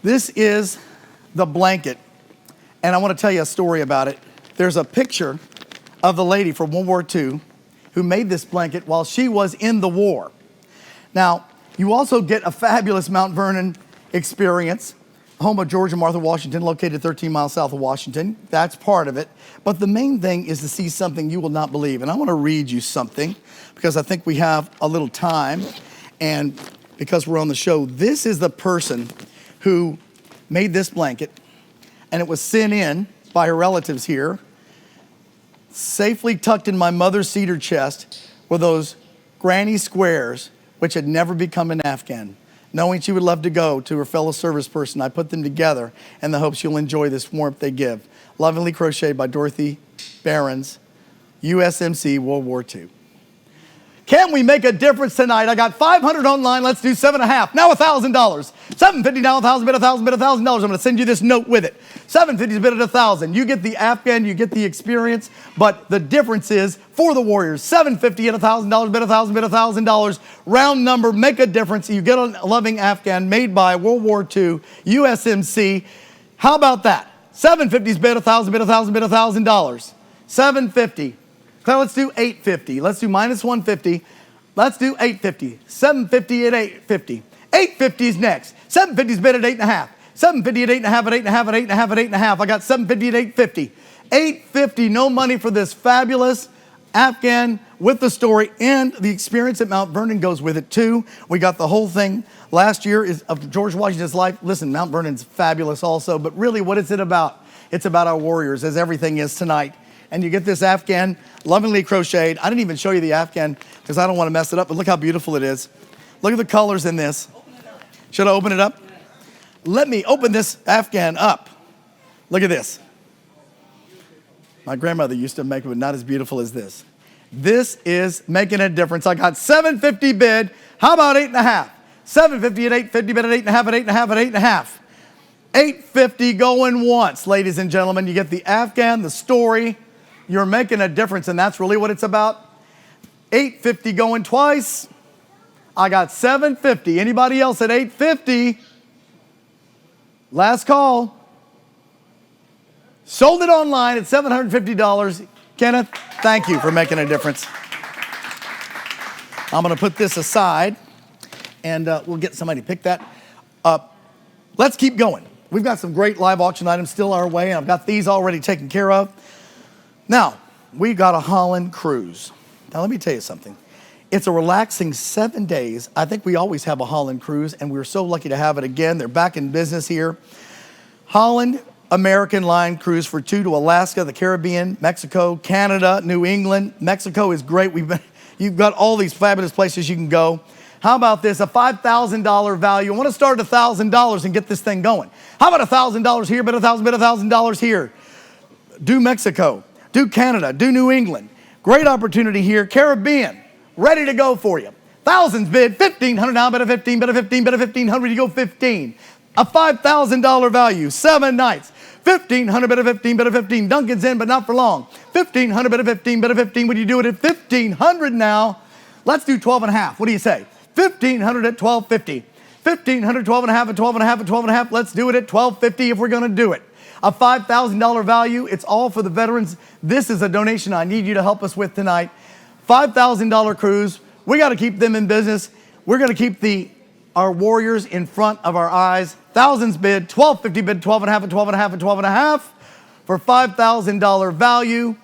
This is the blanket. And I want to tell you a story about it. There's a picture of the lady from World War II who made this blanket while she was in the war. Now, you also get a fabulous Mount Vernon experience, home of George and Martha Washington, located 13 miles south of Washington. That's part of it. But the main thing is to see something you will not believe. And I want to read you something because I think we have a little time. And because we're on the show, this is the person who made this blanket. And it was sent in by her relatives here, safely tucked in my mother's cedar chest were those granny squares, which had never become an Afghan. Knowing she would love to go to her fellow service person, I put them together in the hopes you'll enjoy this warmth they give. Lovingly crocheted by Dorothy Barons, USMC, World War II. Can we make a difference tonight? I got 500 online. Let's do 7.5. Now $1,000. $750 now, 1,000 bid, 1,000 bid, $1,000. I'm going to send you this note with it. 750 is bid at 1,000. You get the Afghan, you get the experience, but the difference is for the Warriors. 750 at $1,000 bid, 1,000 bid, $1,000. Round number, make a difference. You get a loving Afghan made by World War II, USMC. How about that? 750 is bid, 1,000 bid, 1,000 bid, $1,000. 750. Claire, let's do 850. Let's do minus 150. Let's do 850. 750 at 850. 850 is next. 750 is bid at 8.5. 750 at 8.5 at 8.5 at 8.5 at 8.5. I got 750 at 850. 850, no money for this fabulous Afghan with the story, and the experience at Mount Vernon goes with it too. We got the whole thing. Last year is of George Washington's life. Listen, Mount Vernon's fabulous also, but really what is it about? It's about our warriors, as everything is tonight. And you get this Afghan, lovingly crocheted. I didn't even show you the Afghan because I don't want to mess it up, but look how beautiful it is. Look at the colors in this. Should I open it up? Let me open this Afghan up. Look at this. My grandmother used to make it, but not as beautiful as this. This is making a difference. I got 750 bid. How about 8.5? 750 at 850 bid at 8.5 at 8.5 at 8.5. 850 going once, ladies and gentlemen. You get the Afghan, the story. You're making a difference, and that's really what it's about. 850 going twice. I got 750. Anybody else at 850? Last call. Sold it online at $750. Kenneth, thank you for making a difference. I'm going to put this aside, and we'll get somebody to pick that up. Let's keep going. We've got some great live auction items still our way, and I've got these already taken care of. Now, we got a Holland cruise. Now, let me tell you something. It's a relaxing 7 days. I think we always have a Holland cruise, and we're so lucky to have it again. They're back in business here. Holland American Line cruise for two to Alaska, the Caribbean, Mexico, Canada, New England. Mexico is great. You've got all these fabulous places you can go. How about this? A $5,000 value. I want to start at $1,000 and get this thing going. How about $1,000 here, but $1,000 here? Do Mexico. Do Canada, do New England. Great opportunity here. Caribbean, ready to go for you. Thousands bid, $1,500 now, bet a 15, bet a 15, bet a 1,500, you go 15. A $5,000 value, 7 nights. 1,500, bet a 15, bet a 15. Duncan's in, but not for long. 1,500, bet a 15, bet a 15. Would you do it at 1,500 now? Let's do 12.5. What do you say? 1,500 at 12.50. 1,500, 12.5 at 12.5 at 12.5. Let's do it at 12.50 if we're going to do it. A $5,000 value. It's all for the veterans. This is a donation I need you to help us with tonight. $5,000 cruise. We got to keep them in business. We're going to keep our warriors in front of our eyes. Thousands bid, 12.50 bid, 12.5 at 12.5 at 12.5 for $5,000 value.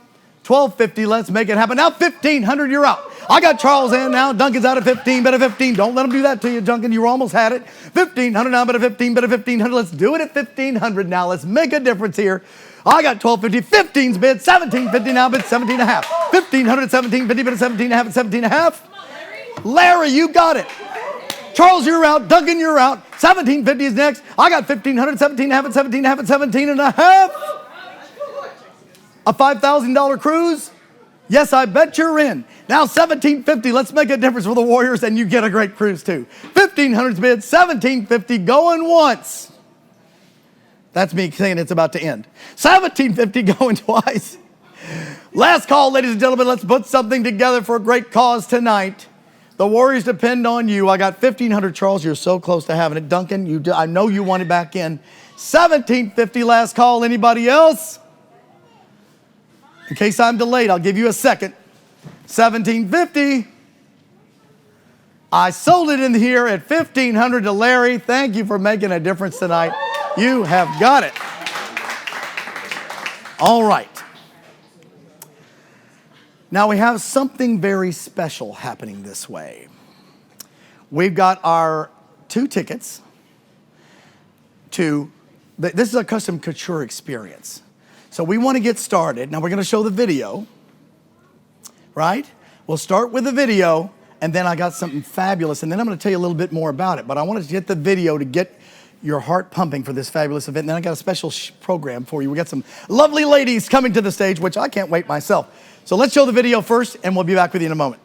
12.50. Let's make it happen. Now 1,500. You're out. I got Charles in now. Duncan's out at 15. Bet a 15. Don't let him do that to you, Duncan. You almost had it. 1,500 now. Bet a 15. Bet a 1,500. Let's do it at 1,500 now. Let's make a difference here. I got 12.50. 15's bid. 17.50 now. Bid 17.5. 1,500 at 17.50. Bid at 17.5 at 17.5. Larry, you got it. Charles, you're out. Duncan, you're out. 1750 is next. I got 1500, 17 half, 17 half, 17 and a half. A $5,000 cruise? Yes, I bet you're in. Now 1750, let's make a difference for the Warriors and you get a great cruise too. 1500's bid, 1750 going once. That's me saying it's about to end. 1750 going twice. Last call, ladies and gentlemen. Let's put something together for a great cause tonight. The Warriors depend on you. I got 1500, Charles. You're so close to having it. Duncan, I know you want it back in. 1750, last call. Anybody else? In case I'm delayed, I'll give you a second. 1750. I sold it in here at 1500 to Larry. Thank you for making a difference tonight. You have got it. All right. Now we have something very special happening this way. We've got our 2 tickets to, this is a custom couture experience. So we want to get started. Now we're going to show the video, right? We'll start with the video, and then I got something fabulous, and then I'm going to tell you a little bit more about it. But I wanted to get the video to get your heart pumping for this fabulous event. And then I got a special program for you. We got some lovely ladies coming to the stage, which I can't wait myself. So let's show the video first, and we'll be back with you in a moment.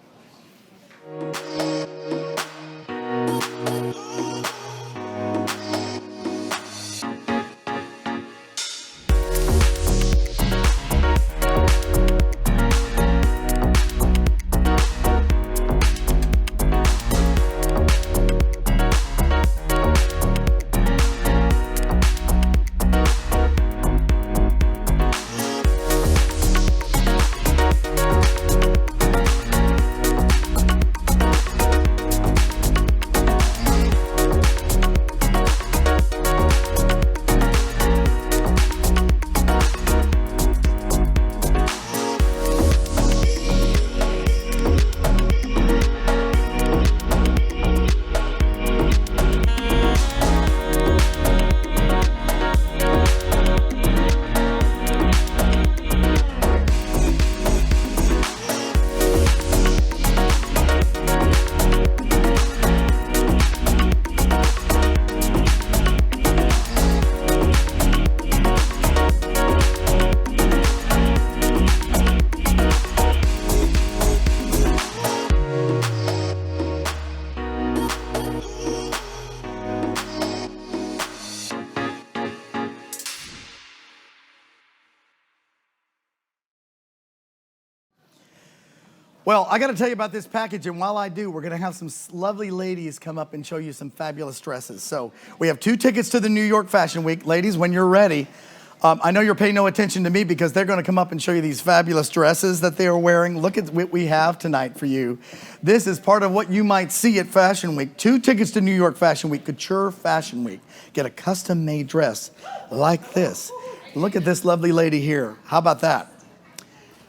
Well, I got to tell you about this package, and while I do, we're going to have some lovely ladies come up and show you some fabulous dresses. So we have 2 tickets to the New York Fashion Week. Ladies, when you're ready, I know you're paying no attention to me because they're going to come up and show you these fabulous dresses that they are wearing. Look at what we have tonight for you. This is part of what you might see at Fashion Week. 2 tickets to New York Fashion Week, Couture Fashion Week. Get a custom-made dress like this. Look at this lovely lady here. How about that?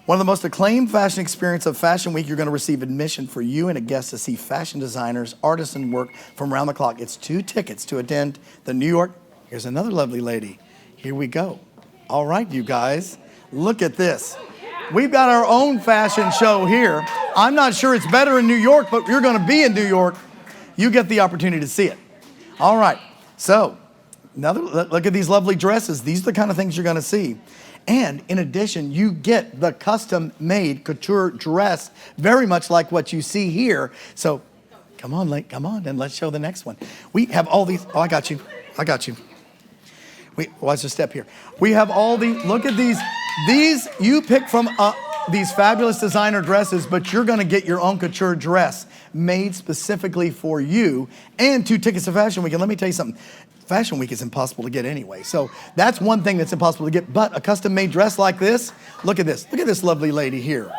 One of the most acclaimed fashion experience of Fashion Week, you're going to receive admission for you and a guest to see fashion designers, artisan work from around the clock. It's 2 tickets to attend the New York. Here's another lovely lady. Here we go. All right, you guys, look at this. We've got our own fashion show here. I'm not sure it's better in New York, but you're going to be in New York. You get the opportunity to see it. All right, so look at these lovely dresses. These are the kind of things you're going to see. And in addition, you get the custom-made couture dress, very much like what you see here. So come on, and let's show the next one. We have all these. Oh, I got you. Watch the step here. We have all the, look at these. These you pick from these fabulous designer dresses, but you're going to get your own couture dress made specifically for you, and 2 tickets to Fashion Week. And let me tell you something. Fashion Week is impossible to get anyway. So that's one thing that's impossible to get. But a custom-made dress like this, look at this. Look at this lovely lady here.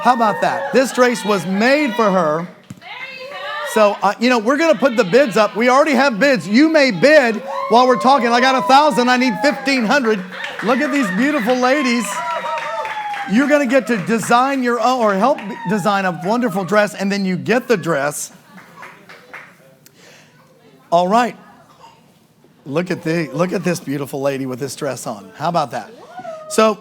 How about that? This dress was made for her. So, we're going to put the bids up. We already have bids. You may bid while we're talking. I got 1,000. I need 1,500. Look at these beautiful ladies. You're going to get to design your own or help design a wonderful dress, and then you get the dress. All right. Look at this beautiful lady with this dress on. How about that? So,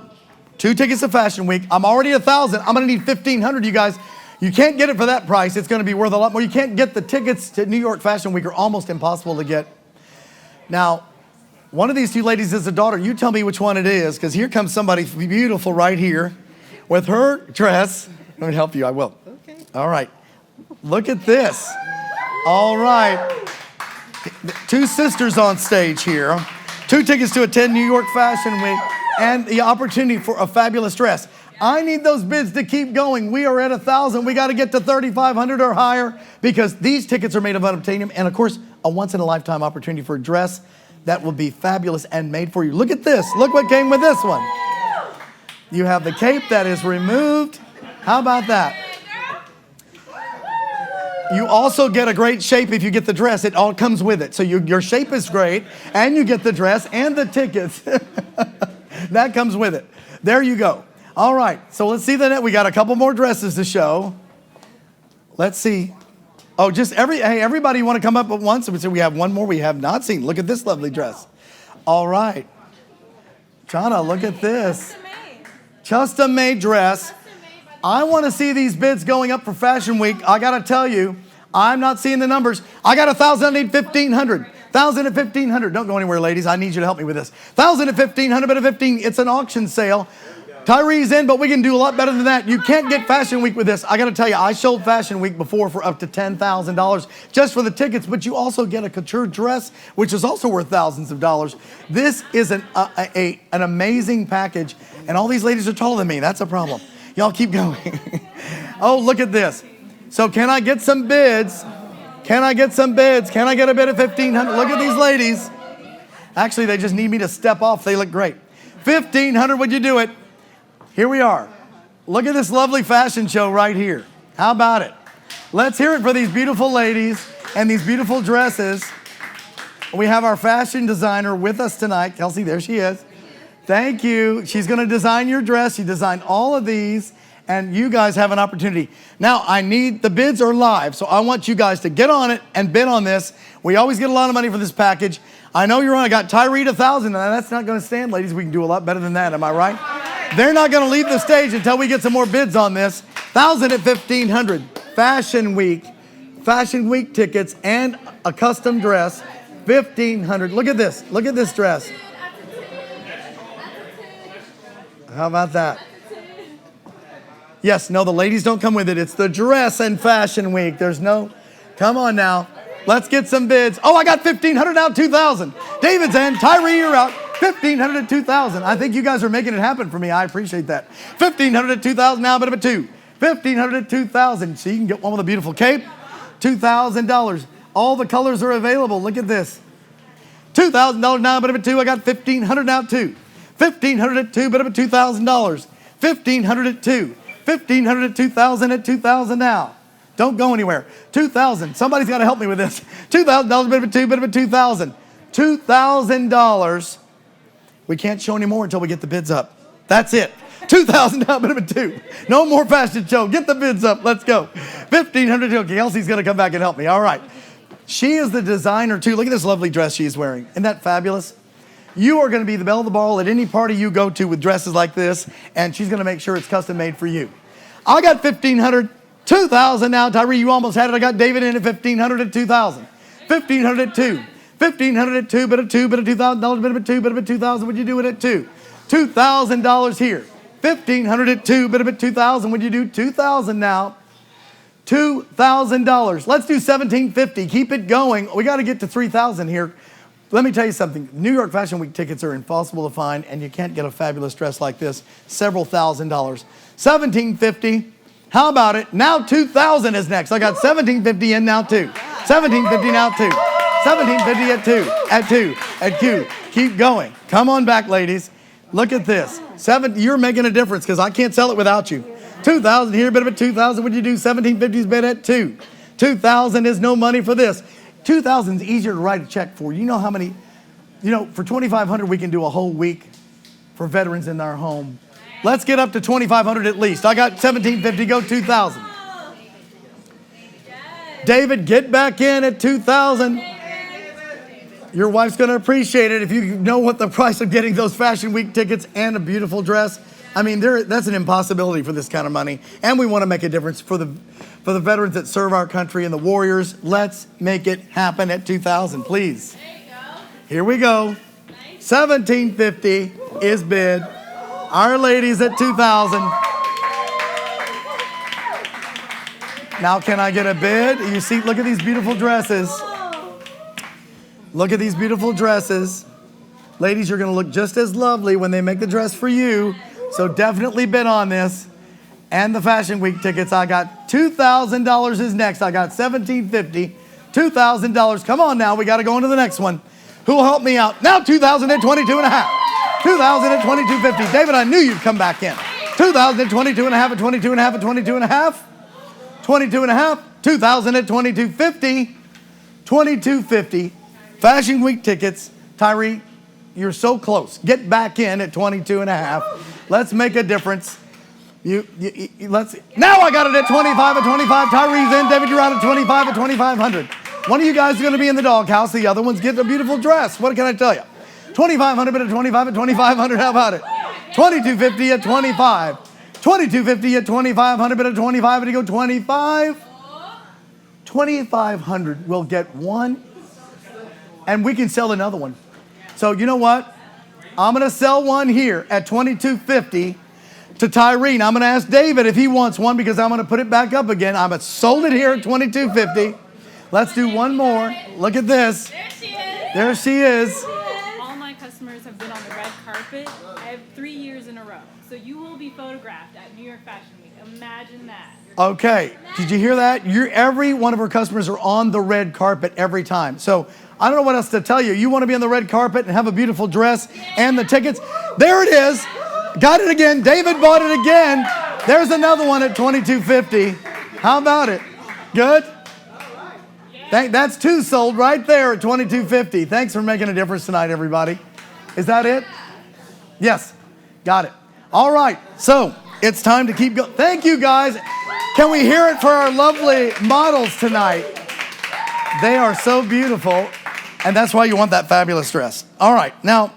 2 tickets to Fashion Week. I'm already 1,000. I'm going to need 1,500, you guys. You can't get it for that price. It's going to be worth a lot more. You can't get the tickets to New York Fashion Week are almost impossible to get. Now, one of these two ladies is a daughter. You tell me which one it is, because here comes somebody beautiful right here with her dress. Let me help you. I will. Okay. All right. Look at this. All right. Two sisters on stage here. 2 tickets to attend New York Fashion Week and the opportunity for a fabulous dress. I need those bids to keep going. We are at 1,000. We got to get to 3,500 or higher because these tickets are made of unobtainium and, of course, a once-in-a-lifetime opportunity for a dress that will be fabulous and made for you. Look at this. Look what came with this one. You have the cape that is removed. How about that? You also get a great shape if you get the dress. It all comes with it. So your shape is great, and you get the dress and the tickets. That comes with it. There you go. All right, so let's see the net. We got a couple more dresses to show. Let's see. Oh, hey, everybody want to come up at once? So we have one more we have not seen. Look at this lovely dress. All right. Chana, look at this. Custom-made dress. I want to see these bids going up for Fashion Week. I got to tell you, I'm not seeing the numbers. I got 1,000, I need 1,500. 1,000 and 1,500. Don't go anywhere, ladies. I need you to help me with this. 1,000 and 1,500, but a 15. It's an auction sale. Tyree's in, but we can do a lot better than that. You can't get Fashion Week with this. I got to tell you, I sold Fashion Week before for up to $10,000 just for the tickets, but you also get a couture dress, which is also worth thousands of dollars. This is an amazing package, and all these ladies are taller than me. That's a problem. Y'all keep going. Oh, look at this. So can I get some bids? Can I get some bids? Can I get a bid of 1,500? Look at these ladies. Actually, they just need me to step off. They look great. 1,500, would you do it? Here we are. Look at this lovely fashion show right here. How about it? Let's hear it for these beautiful ladies and these beautiful dresses. We have our fashion designer with us tonight. Kelsey, there she is. Thank you. She's going to design your dress. She designed all of these, and you guys have an opportunity. Now, the bids are live, so I want you guys to get on it and bid on this. We always get a lot of money for this package. I know you're on. I got Tyree 1,000. That's not going to stand, ladies. We can do a lot better than that. Am I right? They're not going to leave the stage until we get some more bids on this. 1,000 at 1,500. Fashion Week tickets and a custom dress. 1,500. Look at this. Look at this dress. How about that? Yes, no, the ladies don't come with it. It's the dress and Fashion Week. There's no, come on now. Let's get some bids. Oh, I got 1,500 now, 2,000. David's in. Tyree, you're out. 1,500 at 2,000. I think you guys are making it happen for me. I appreciate that. 1,500 at 2,000 now, but a 2. 1,500 at 2,000. So you can get one with a beautiful cape. $2,000. All the colors are available. Look at this. $2,000 now, but a 2. I got 1,500 now, 2. 1,500 at 2, but a $2,000. 1,500 at 2. 1,500 at 2,000 at 2,000 now. Don't go anywhere. 2,000. Somebody's got to help me with this. $2,000, but a 2, but a 2,000. $2,000. We can't show any more until we get the bids up. That's it. 2,000 now, but a 2. No more fashion show. Get the bids up. Let's go. 1,500. Okay, Kelsey's going to come back and help me. All right. She is the designer, too. Look at this lovely dress she's wearing. Isn't that fabulous? You are going to be the belle of the ball at any party you go to with dresses like this, and she's going to make sure it's custom made for you. I got 1,500. 2,000 now. Tyree, you almost had it. I got David in at 1,500 at 2,000. 1,500 at 2. 1,500 at 2, but a $2,000, but a 2, but a 2,000. Would you do it at 2? $2,000 here. 1,500 at 2, but a 2,000. Would you do 2,000 now? $2,000. Let's do 1,750. Keep it going. We got to get to 3,000 here. Let me tell you something. New York Fashion Week tickets are impossible to find, and you can't get a fabulous dress like this. Several $1,000s. 1,750. How about it? Now 2,000 is next. I got 1,750 in now, 2. 1,750 now, 2. 1,750 at 2. At 2. At 2. Keep going. Come on back, ladies. Look at this. You're making a difference because I can't sell it without you. 2,000 here, bit of a 2,000. Would you do 1,750's bid at 2? 2,000 is no money for this. 2,000 is easier to write a check for. You know how many, for 2,500 we can do a whole week for veterans in our home. Let's get up to 2,500 at least. I got 1,750, go 2,000. David, get back in at 2,000. Your wife's going to appreciate it if you know what the price of getting those Fashion Week tickets and a beautiful dress. I mean, that's an impossibility for this kind of money. And we want to make a difference for the veterans that serve our country and the warriors. Let's make it happen at 2,000, please. There you go. Here we go. $1,750 is bid. Our Ladies at 2,000. Now can I get a bid? You see, look at these beautiful dresses. Look at these beautiful dresses. Ladies, you're going to look just as lovely when they make the dress for you. So definitely bid on this. And the Fashion Week tickets, I got $2,000 is next. I got $1,750, $2,000. Come on now, we got to go into the next one. Who will help me out? Now 2,022 and a half. 2,022.50. David, I knew you'd come back in. 2,022 and a half, 22 and a half, 22 and a half. 22 and a half, 2,022.50. 22.50. Fashion Week tickets. Tyree, you're so close. Get back in at 22 and a half. Let's make a difference. Let's. Now I got it at 25 at 25. Tyree's in. David, you're out at 25 at 2,500. One of you guys is going to be in the doghouse. The other one's getting a beautiful dress. What can I tell you? 2,500 at 25 at 2,500. How about it? 22.50 at 25. 22.50 at 2,500 at 25. And you go 25. 2,500. We'll get one. And we can sell another one. So you know what? I'm going to sell one here at 22.50 to Tyree. I'm going to ask David if he wants one because I'm going to put it back up again. I'm sold it here at 22.50. Let's do one more. Look at this. There she is. There she is. All my customers have been on the red carpet. I have 3 years in a row. So you will be photographed at New York Fashion Week. Imagine that. Okay. Did you hear that? Every one of our customers are on the red carpet every time. So I don't know what else to tell you. You want to be on the red carpet and have a beautiful dress and the tickets. There it is. Got it again. David bought it again. There's another one at $22.50. How about it? Good? That's two sold right there at $22.50. Thanks for making a difference tonight, everybody. Is that it? Yes. Got it. All right. So it's time to keep going. Thank you, guys. Can we hear it for our lovely models tonight? They are so beautiful. And that's why you want that fabulous dress. All right. Now,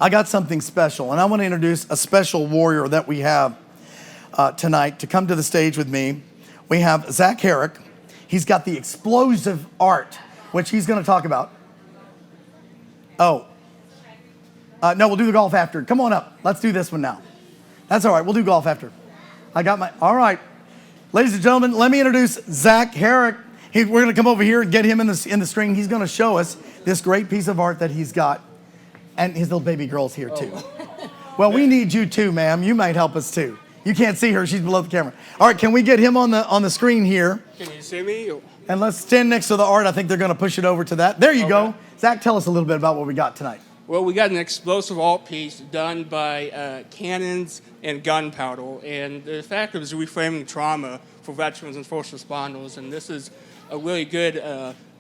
I got something special. And I want to introduce a special warrior that we have tonight to come to the stage with me. We have Zach Herrick. He's got the explosive art, which he's going to talk about. Oh. No, we'll do the golf after. Come on up. Let's do this one now. That's all right. We'll do golf after. All right. Ladies and gentlemen, let me introduce Zach Herrick. We're going to come over here and get him in the string. He's going to show us this great piece of art that he's got. And his little baby girl's here too. Well, we need you too, ma'am. You might help us too. You can't see her. She's below the camera. All right, can we get him on the screen here? Can you see me? And let's stand next to the art. I think they're going to push it over to that. There you go. Zach, tell us a little bit about what we got tonight. Well, we got an explosive art piece done by cannons and gunpowder. And the fact is reframing trauma for veterans and first responders. And this is a really good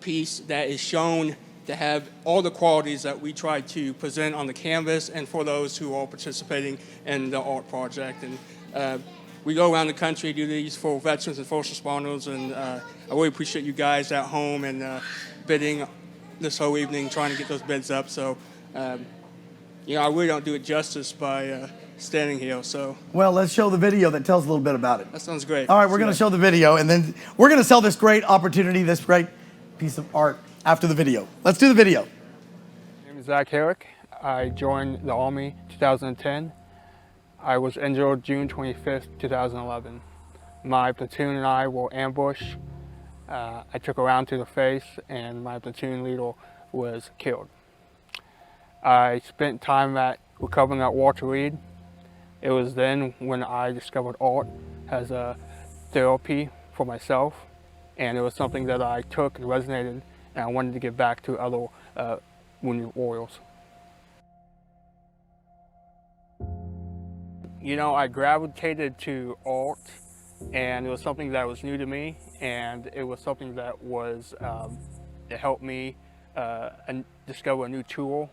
piece that is shown to have all the qualities that we try to present on the canvas and for those who are participating in the art project. And we go around the country, do these for veterans and first responders, and I really appreciate you guys at home and bidding this whole evening, trying to get those bids up. So, I really don't do it justice by standing here. So, well, let's show the video that tells a little bit about it. That sounds great. All right, we're going to show the video, and then we're going to sell this great opportunity, this great piece of art after the video. Let's do the video. My name is Zach Herrick. I joined the Army 2010. I was injured June 25th, 2011. My platoon and I were ambushed. I took a round to the face and my platoon leader was killed. I spent time recovering at Walter Reed. It was then when I discovered art as a therapy for myself, and it was something that I took and resonated, and I wanted to give back to other wounded warriors. I gravitated to art, and it was something that was new to me, and it was something that was, it helped me discover a new tool.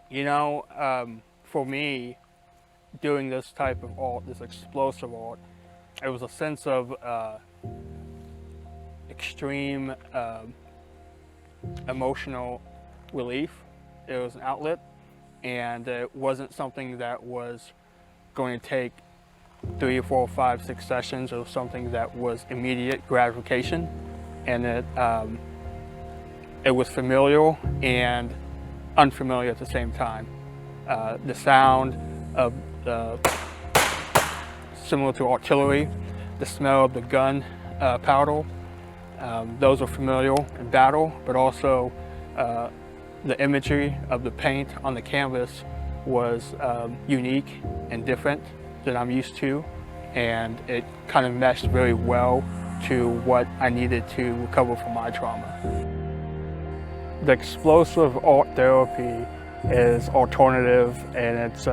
For me, doing this type of art, this explosive art, it was a sense of extreme emotional relief. It was an outlet, and it wasn't something that was going to take 3 or 4 or 5, 6 sessions of something that was immediate gratification, and it was familiar and unfamiliar at the same time. The sound of similar to artillery, the smell of the gun powder, those are familiar in battle, but also the imagery of the paint on the canvas was unique and different than I'm used to, and it kind of meshed very well to what I needed to recover from my trauma. The explosive art therapy is alternative, and it's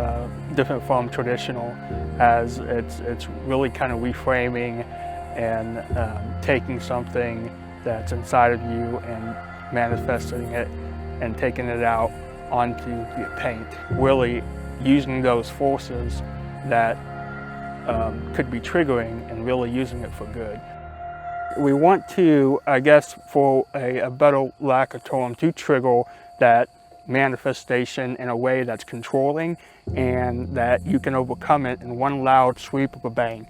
different from traditional, as it's really kind of reframing and taking something that's inside of you and manifesting it and taking it out onto the paint, really using those forces that could be triggering and really using it for good. We want to, I guess, for a better lack of term, to trigger that manifestation in a way that's controlling and that you can overcome it in one loud sweep of a bang.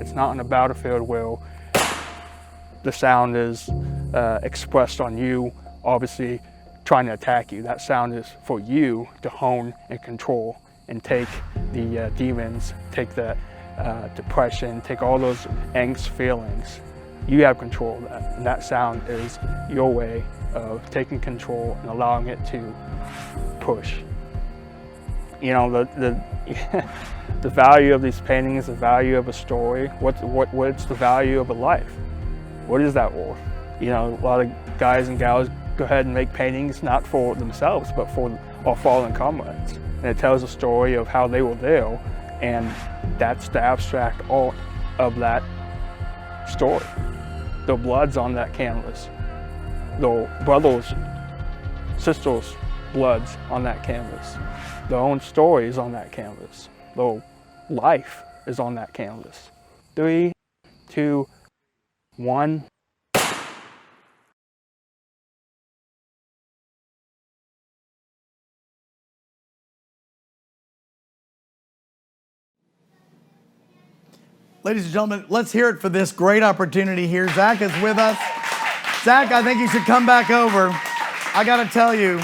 It's not on a battlefield where the sound is expressed on you, obviously trying to attack you. That sound is for you to hone and control and take the demons, take the depression, take all those angst feelings. You have control of that, and that sound is your way of taking control and allowing it to push. You know, the value of these paintings, the value of a story, what's the value of a life? What is that worth? You know, a lot of guys and gals go ahead and make paintings not for themselves, but for our fallen comrades. And it tells a story of how they were there, and that's the abstract art of that story. Their blood's on that canvas. Their brothers, sisters' blood's on that canvas. Their own story is on that canvas. Their life is on that canvas. 3, 2, 1. Ladies and gentlemen, let's hear it for this great opportunity here. Zach is with us. Zach, I think you should come back over. I got to tell you,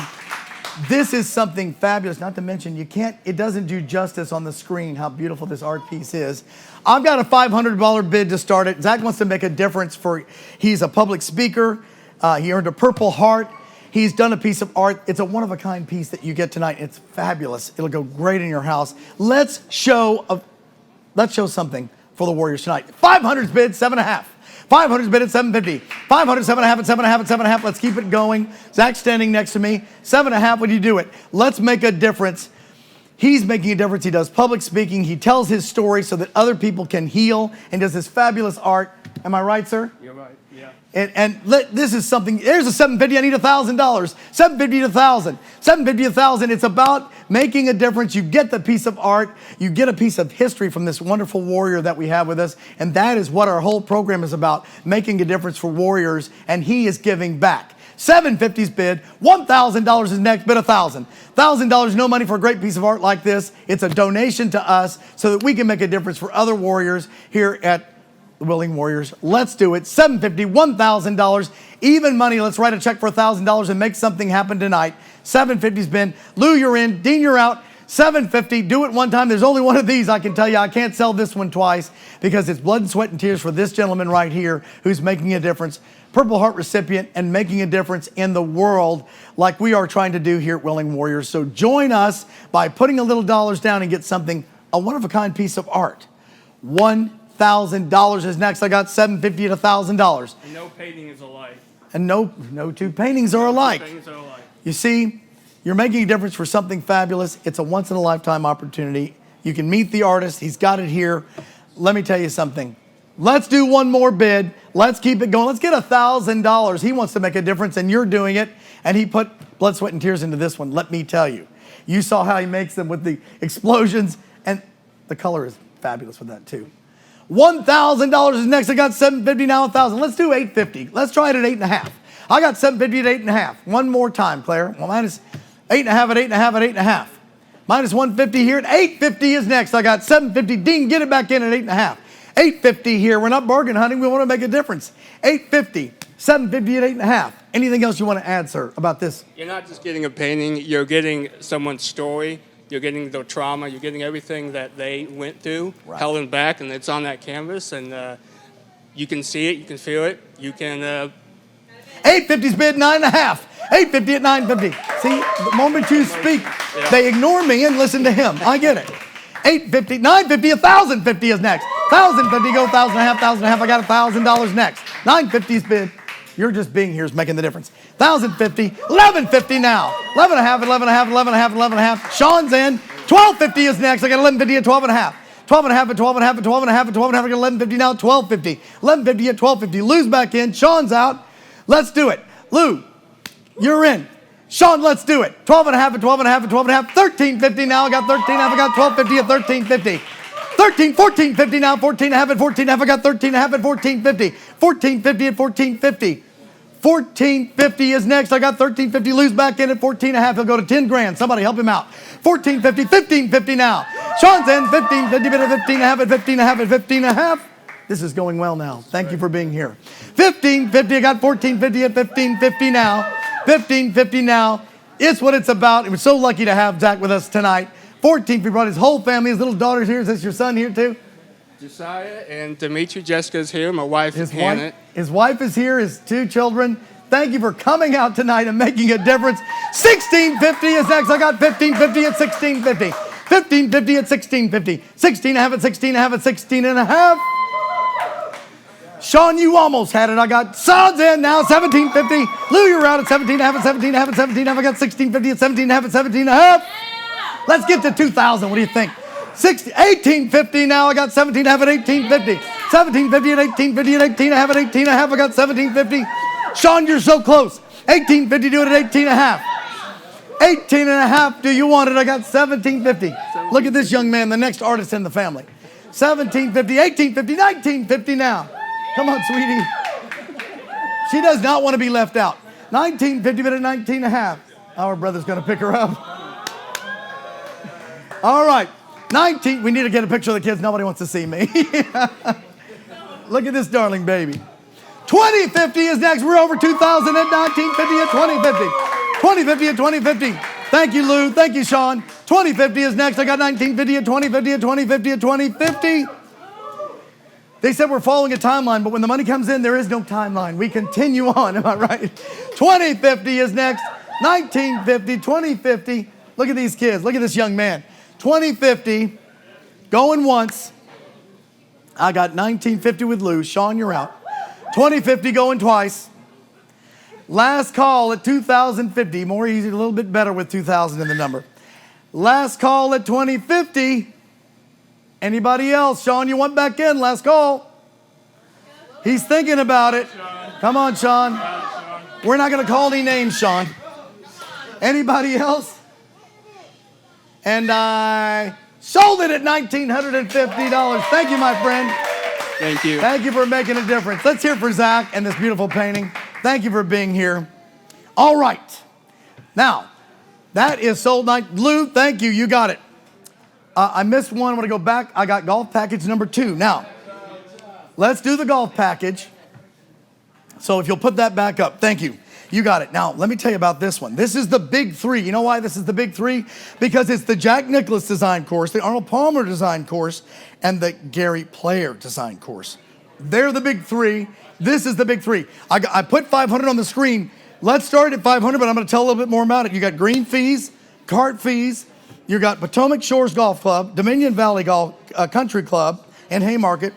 this is something fabulous. Not to mention, it doesn't do justice on the screen how beautiful this art piece is. I've got a $500 bid to start it. Zach wants to make a difference he's a public speaker. He earned a Purple Heart. He's done a piece of art. It's a one-of-a-kind piece that you get tonight. It's fabulous. It'll go great in your house. Let's show something for the Warriors tonight. 500's bid, 7.5. 500's bid at 750. 500, 7.5 at 7.5 at 7.5. Let's keep it going. Zach's standing next to me. 7.5, would you do it? Let's make a difference. He's making a difference. He does public speaking. He tells his story so that other people can heal and does this fabulous art. Am I right, sir? You're right, yeah. This is something, there's a 750, I need $1,000. 750 to 1,000. 750 to 1,000. It's about making a difference. You get the piece of art. You get a piece of history from this wonderful warrior that we have with us. And that is what our whole program is about, making a difference for warriors. And he is giving back. 750's bid. $1,000 is next, bid $1,000. $1,000, no money for a great piece of art like this. It's a donation to us so that we can make a difference for other warriors here at the Willing Warriors. Let's do it. $750, $1,000, even money. Let's write a check for $1,000 and make something happen tonight. 750's been. Lou, you're in. Dean, you're out. 750. Do it one time. There's only one of these. I can tell you, I can't sell this one twice because it's blood and sweat and tears for this gentleman right here who's making a difference. Purple Heart recipient and making a difference in the world like we are trying to do here at Willing Warriors. So join us by putting a little dollars down and get something, a one-of-a-kind piece of art. $1,000 is next. I got $750 to $1,000. And no painting is alike. And no two paintings are alike. You see, you're making a difference for something fabulous. It's a once-in-a-lifetime opportunity. You can meet the artist. He's got it here. Let me tell you something. Let's do one more bid. Let's keep it going. Let's get $1,000. He wants to make a difference, and you're doing it. And he put blood, sweat, and tears into this one. Let me tell you. You saw how he makes them with the explosions, and the color is fabulous with that, too. $1,000 is next. I got $750 now, $1,000. Let's do $850. Let's try it at 8.5. I got $750 at 8.5. One more time, Claire. Well, mine is 8.5 at 8.5 at 8.5. Minus 150 here at 850 is next. I got 750. Dean, get it back in at 8.5. 850 here. We're not bargain hunting. We want to make a difference. 850, 750 at 8.5. Anything else you want to add, sir, about this? You're not just getting a painting, you're getting someone's story, you're getting their trauma, you're getting everything that they went through, held them back, and it's on that canvas, and you can see it, you can feel it, you can... 850's bid, 9.5. 850 at 950. See, the moment you speak, they ignore me and listen to him. I get it. 850, 950, 1,050 is next. 1,050, go 1,000.5, 1,000.5. I got $1,000 next. 950's bid. You're just being here is making the difference. 1,050, 1,150 now. 11.5, 11.5, 11.5, 11.5. Sean's in. 1,250 is next. I got 1150 at 12.5. 12.5 at 12.5 at 12.5 at 12.5. I got 1150 now. 1250. 1150 at 1250. Lou's back in. Sean's out. Let's do it. Lou, you're in. Sean, let's do it. 12.5 at 12.5 at 12.5. 1350 now. I got 13.5. I got 1250 at 1350. 1450 now. 14.5 at 14.5. I got 13.5 at 1450. 1450 at 1450. 1450 is next. I got 1350. Lou's back in at 14.5. He'll go to 10 grand. Somebody help him out. 1450. 1550 now. Sean's in. 1550 at 15.5 at 15.5 at 15.5. This is going well now. Thank you for being here. 1550. I got 1450 at 1550 now. 1550 now. It's what it's about. We're so lucky to have Zach with us tonight. 1450 brought his whole family. His little daughter's here. Is this your son here too? Josiah and Dimitri, Jessica's here. My wife is Hannah. His wife is here. His 2 children. Thank you for coming out tonight and making a difference. 1650 is next. I got 1550 at 1650. 1550 at 1650. 16.5 at 16.5 at 16.5. Sean, you almost had it. I got Sod's in now, 1750. Lou, you're out at 17.5 at 17.5 at 17.5. I got 1650 at 17.5 at 17.5. Let's get to 2,000. What do you think? 1850 now. I got 17.5 at 1850. 1750 at 1850 at 18.5 at 18.5. I got 1750. Sean, you're so close. 1850, do it at 18.5. 18.5, do you want it? I got 1750. Look at this young man, the next artist in the family. 1750, 1850, 1950 now. Come on, sweetie. She does not want to be left out. 1950, but at 19.5. Our brother's going to pick her up. All right. 19. We need to get a picture of the kids. Nobody wants to see me. Look at this darling baby. 2050 is next. We're over 2,000 at 1950 at 2050. 2050 at 2050. Thank you, Lou. Thank you, Sean. 2050 is next. I got 1950 at 2050 at 2050 at 2050. They said we're following a timeline, but when the money comes in, there is no timeline. We continue on. Am I right? 2050 is next. 1950, 2050. Look at these kids. Look at this young man. 2050, going once. I got 1950 with Lou. Sean, you're out. 2050 going twice. Last call at 2050. More easy, a little bit better with 2000 in the number. Last call at 2050. Anybody else? Sean, you want back in? Last call. He's thinking about it. Come on, Sean. We're not going to call any names, Sean. Anybody else? And I sold it at $1,950. Thank you, my friend. Thank you. Thank you for making a difference. Let's hear for Zach and this beautiful painting. Thank you for being here. All right. Now, that is sold. Lou, thank you. You got it. I missed one. I'm going to go back. I got golf package number 2. Now, let's do the golf package. So if you'll put that back up. Thank you. You got it. Now, let me tell you about this one. This is the big 3. You know why this is the big 3? Because it's the Jack Nicklaus design course, the Arnold Palmer design course, and the Gary Player design course. They're the big 3. This is the big 3. I put 500 on the screen. Let's start at 500, but I'm going to tell a little bit more about it. You got green fees, cart fees. You got Potomac Shores Golf Club, Dominion Valley Golf Country Club in Haymarket,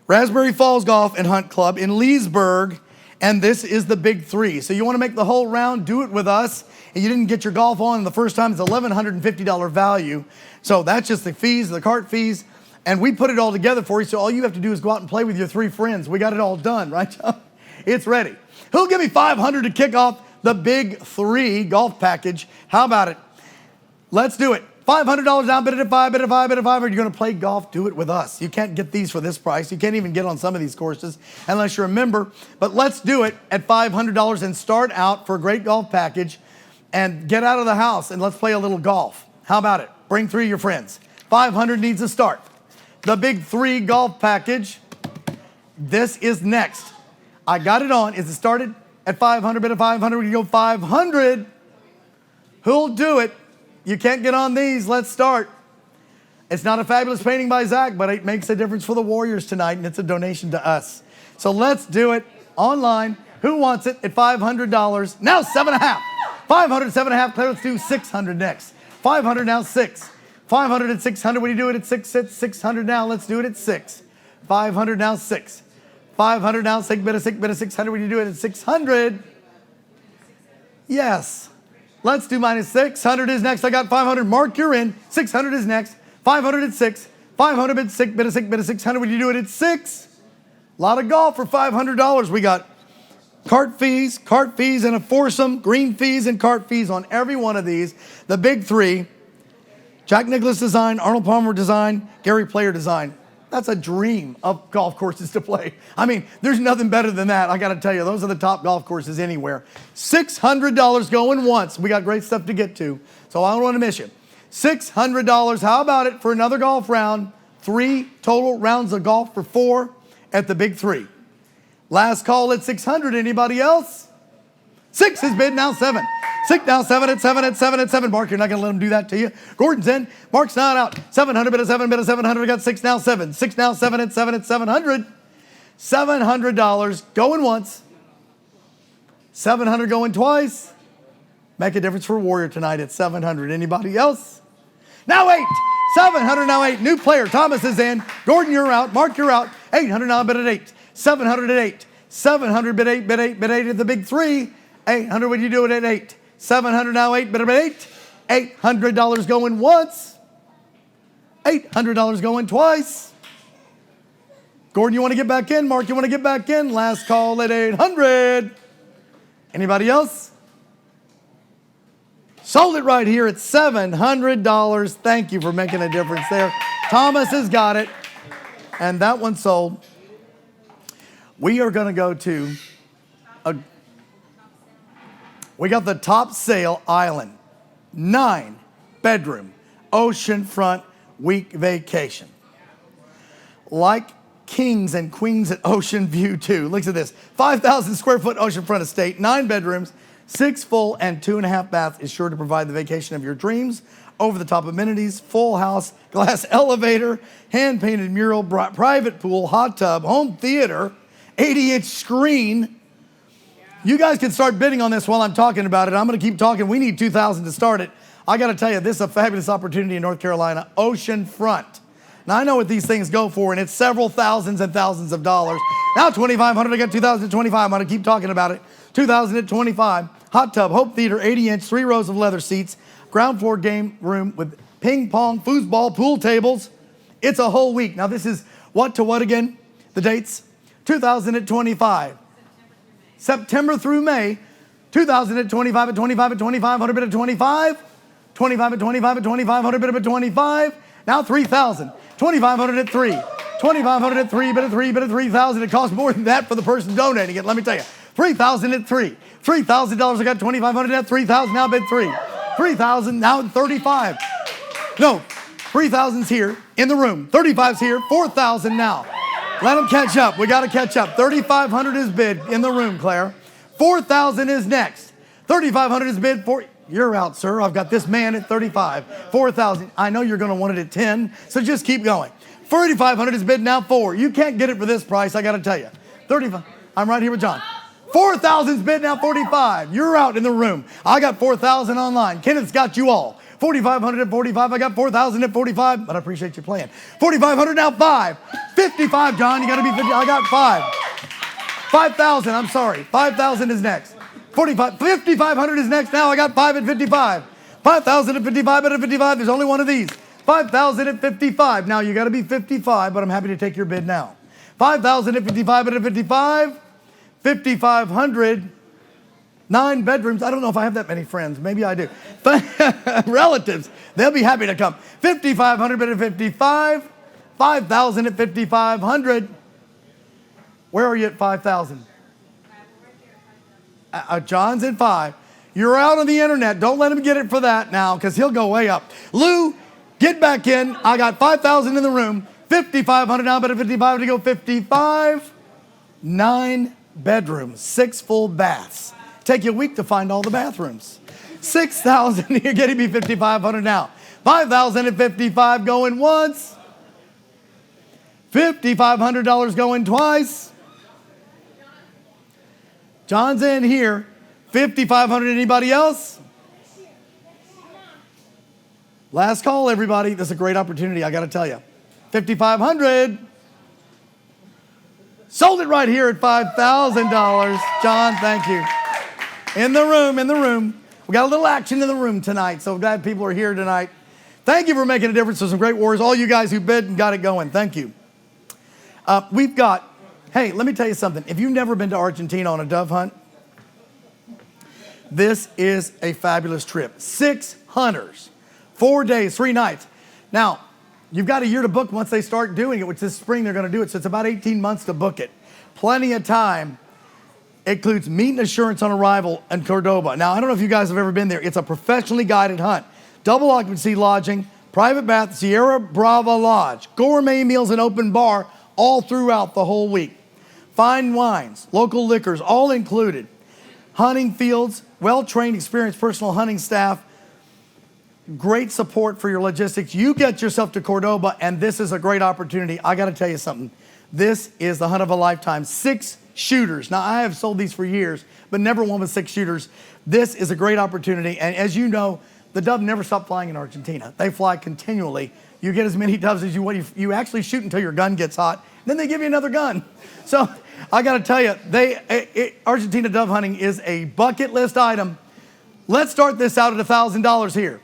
Raspberry Falls Golf and Hunt Club in Leesburg, and this is the big 3. So you want to make the whole round, do it with us, and you didn't get your golf on the first time, it's $1,150 value. So that's just the fees, the cart fees, and we put it all together for you, so all you have to do is go out and play with your 3 friends. We got it all done, right, John? It's ready. Who'll give me $500 to kick off the big 3 golf package? How about it? Let's do it. $500 down, bid it at 5, bid it at 5, bid it at 5. You're going to play golf, do it with us. You can't get these for this price. You can't even get on some of these courses unless you're a member. But let's do it at $500 and start out for a great golf package and get out of the house and let's play a little golf. How about it? Bring 3 of your friends. 500 needs a start. The big 3 golf package. This is next. I got it on. Is it started at 500? Bid at 500. We can go 500. Who'll do it? You can't get on these. Let's start. It's not a fabulous painting by Zach, but it makes a difference for the Warriors tonight, and it's a donation to us. So let's do it online. Who wants it at $500? Now 7.5. 500 at 7.5. Let's do 600 next. 500 now 6. 500 at 600. When you do it at 6, it's 600 now. Let's do it at 6. 500 now 6. 500 now 6. Bid at 600. When you do it at 600. Yes. Let's do minus 600 is next. I got 500. Mark, you're in. 600 is next. 500 at 6. 500 at 6. Bid at 600. When you do it at 6. A lot of golf for $500. We got cart fees, and a foursome, green fees and cart fees on every one of these. The big 3, Jack Nicklaus design, Arnold Palmer design, Gary Player design. That's a dream of golf courses to play. I mean, there's nothing better than that. I got to tell you, those are the top golf courses anywhere. $600 going once. We got great stuff to get to, so I don't want to miss you. $600. How about it for another golf round? 3 total rounds of golf for 4 at the big 3. Last call at 600. Anybody else? 6 is bid, now 7. 6 now 7 at 7 at 7 at 7. Mark, you're not going to let him do that to you. Gordon's in. Mark's not out. 700, bid at 7, bid at 700. We got 6 now 7. 6 now 7 at 7 at 700. $700 going once. 700 going twice. Make a difference for Warrior tonight at 700. Anybody else? Now 8. 700 now 8. New player. Thomas is in. Gordon, you're out. Mark, you're out. 800 now bid at 8. 700 at 8. 700 bid 8, bid 8, bid 8 at the big 3. 800 when you do it at 8. 700 now 8, bid at 8. $800 going once. $800 going twice. Gordon, you want to get back in? Mark, you want to get back in? Last call at 800. Anybody else? Sold it right here at $700. Thank you for making a difference there. Thomas has got it. And that one sold. We are going to go to we got the Top Sail Island, 9-bedroom, oceanfront week vacation. Like kings and queens at Ocean View 2. Look at this, 5,000 square foot oceanfront estate, 9 bedrooms, 6 full and 2.5 baths is sure to provide the vacation of your dreams. Over the top amenities, full house, glass elevator, hand-painted mural, private pool, hot tub, home theater, 80-inch screen. You guys can start bidding on this while I'm talking about it. I'm going to keep talking. We need 2,000 to start it. I got to tell you, this is a fabulous opportunity in North Carolina, oceanfront. Now, I know what these things go for, and it's several thousands and thousands of dollars. Now, $2,500, I got $2,025. I'm going to keep talking about it. $2,025. Hot tub, Hope Theater, 80-inch, 3 rows of leather seats, ground floor game room with ping pong, foosball, pool tables. It's a whole week. Now, this is what to what again? The dates? 2025. September through May. 2025 at 25 at 25, 100 bid at 25. 25 at 25 at 25, 100 bid at 25. Now 3,000. 2,500 at 3. 2,500 at 3, bid at 3, bid at 3,000. It costs more than that for the person donating it, let me tell you. 3,000 at 3. $3,000, I got 2,500 at 3,000, now bid 3. 3,000, now 35. No, 3,000's here in the room. 35's here, 4,000 now. Let them catch up. We got to catch up. 3,500 is bid in the room, Claire. 4,000 is next. 3,500 is bid for. You're out, sir. I've got this man at 35. 4,000. I know you're going to want it at 10, so just keep going. 3,500 is bid now 4. You can't get it for this price, I got to tell you. 35. I'm right here with John. 4,000 is bid now 45. You're out in the room. I got 4,000 online. Kenneth's got you all. 4,500 at 45. I got 4,000 at 45, but I appreciate you playing. 4,500 now 5. 55, John. You got to be 50. I got 5. 5,000. I'm sorry. 5,000 is next. 45. 5,500 is next. Now I got 5 at 55. 5,000 at 55. But at 55, there's only one of these. 5,000 at 55. Now you got to be 55, but I'm happy to take your bid now. 5,000 at 55. But at 55, 5,500. 9 bedrooms. I don't know if I have that many friends. Maybe I do. Relatives. They'll be happy to come. 5,500 bid at 55. 5,000 at 5,500. Where are you at 5,000? John's at 5. You're out on the internet. Don't let him get it for that now, because he'll go way up. Lou, get back in. I got 5,000 in the room. 5,500 now, but at 55 to go. 55. 9 bedrooms, 6 full baths. Take you a week to find all the bathrooms. 6,000, you're getting me 5,500 now. 5,055 going once. $5,500 going twice. John's in here. 5,500, anybody else? Last call, everybody. This is a great opportunity, I got to tell you. 5,500. Sold it right here at $5,000. John, thank you. In the room. We got a little action in the room tonight, so glad people are here tonight. Thank you for making a difference to some great warriors. All you guys who bid and got it going, thank you. We've got, hey, let me tell you something. If you've never been to Argentina on a dove hunt, this is a fabulous trip. 6 hunters, 4 days, 3 nights. Now, you've got a year to book once they start doing it, which this spring they're going to do it, so it's about 18 months to book it. Plenty of time. It includes meat and assurance on arrival in Cordoba. Now, I don't know if you guys have ever been there. It's a professionally guided hunt. Double occupancy lodging, private bath, Sierra Brava Lodge, gourmet meals and open bar all throughout the whole week. Fine wines, local liquors, all included. Hunting fields, well-trained, experienced personal hunting staff, great support for your logistics. You get yourself to Cordoba, and this is a great opportunity. I got to tell you something. This is the hunt of a lifetime. 6 shooters. Now, I have sold these for years, but never one with 6 shooters. This is a great opportunity, and as you know, the dove never stop flying in Argentina. They fly continually. You get as many doves as you want. You actually shoot until your gun gets hot, then they give you another gun. So I got to tell you, Argentina dove hunting is a bucket list item. Let's start this out at $1,000 here.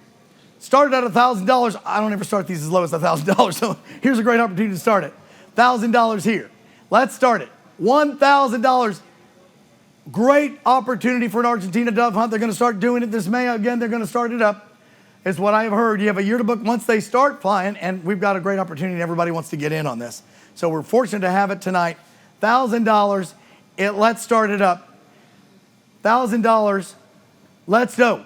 Started at $1,000. I don't ever start these as low as $1,000, so here's a great opportunity to start it. $1,000 here. Let's start it. $1,000. Great opportunity for an Argentina dove hunt. They're going to start doing it this May. Again, they're going to start it up. It's what I've heard. You have a year to book once they start flying, and we've got a great opportunity, and everybody wants to get in on this. So we're fortunate to have it tonight. $1,000. Let's start it up. $1,000. Let's go.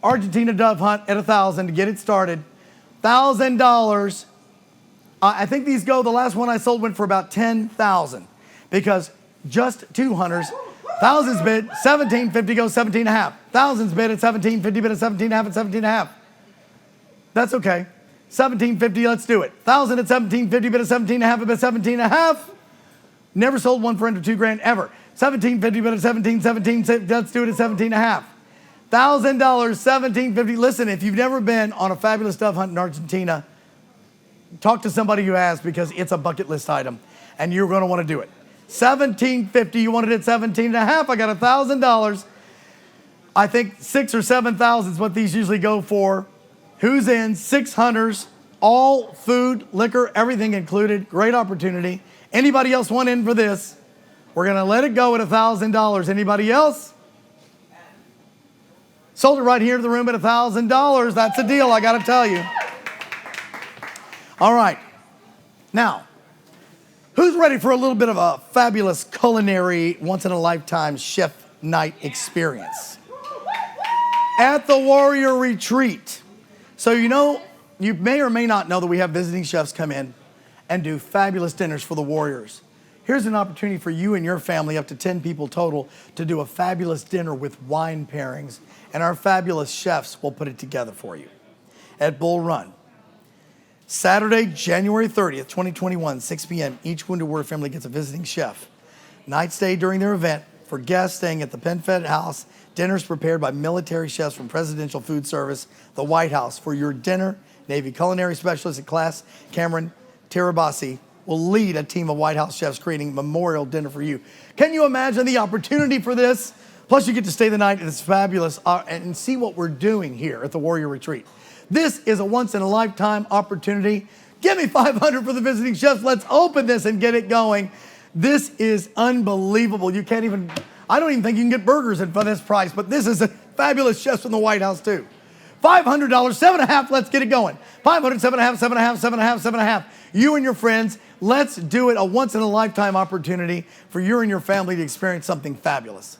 Argentina dove hunt at $1,000 to get it started. $1,000. I think these go, the last one I sold went for about $10,000 because just 2 hunters. Thousands bid, $1,750 goes 17.5. Thousands bid at $1,750, bid at 17.5 at 17.5. That's okay. $1,750, let's do it. 1,000 at 17.50, bid at 17.5, bid at 17.5. Never sold one for under $2,000 ever. 17.50, bid at 17, let's do it at 17.5. $1,000, 17.50. Listen, if you've never been on a fabulous dove hunt in Argentina, talk to somebody who has, because it's a bucket list item and you're going to want to do it. $1,750, you wanted it at 17.5. I got $1,000. I think 6 or 7,000 is what these usually go for. Who's in? 6 hunters, all food, liquor, everything included. Great opportunity. Anybody else want in for this? We're going to let it go at $1,000. Anybody else? Sold it right here to the room at $1,000. That's a deal, I got to tell you. All right. Now, who's ready for a little bit of a fabulous culinary, once-in-a-lifetime chef night experience? At the Warrior Retreat. So you know, you may or may not know that we have visiting chefs come in and do fabulous dinners for the Warriors. Here's an opportunity for you and your family, up to 10 people total, to do a fabulous dinner with wine pairings, and our fabulous chefs will put it together for you at Bull Run. Saturday, January 30th, 2021, 6 p.m., each Wounded Warrior family gets a visiting chef. Night stay during their event for guests staying at the PenFed House. Dinners prepared by military chefs from Presidential Food Service, the White House. For your dinner, Navy culinary specialist at class, Cameron Tirabassi, will lead a team of White House chefs creating a memorial dinner for you. Can you imagine the opportunity for this? Plus, you get to stay the night, and it's fabulous, and see what we're doing here at the Warrior Retreat. This is a once-in-a-lifetime opportunity. Give me $500 for the visiting chefs. Let's open this and get it going. This is unbelievable. You can't even, I don't even think you can get burgers for this price, but this is a fabulous chefs from the White House too. $500, 7.5, let's get it going. 500, 7.5, 7.5, 7.5, 7.5. You and your friends, let's do it. A once-in-a-lifetime opportunity for you and your family to experience something fabulous.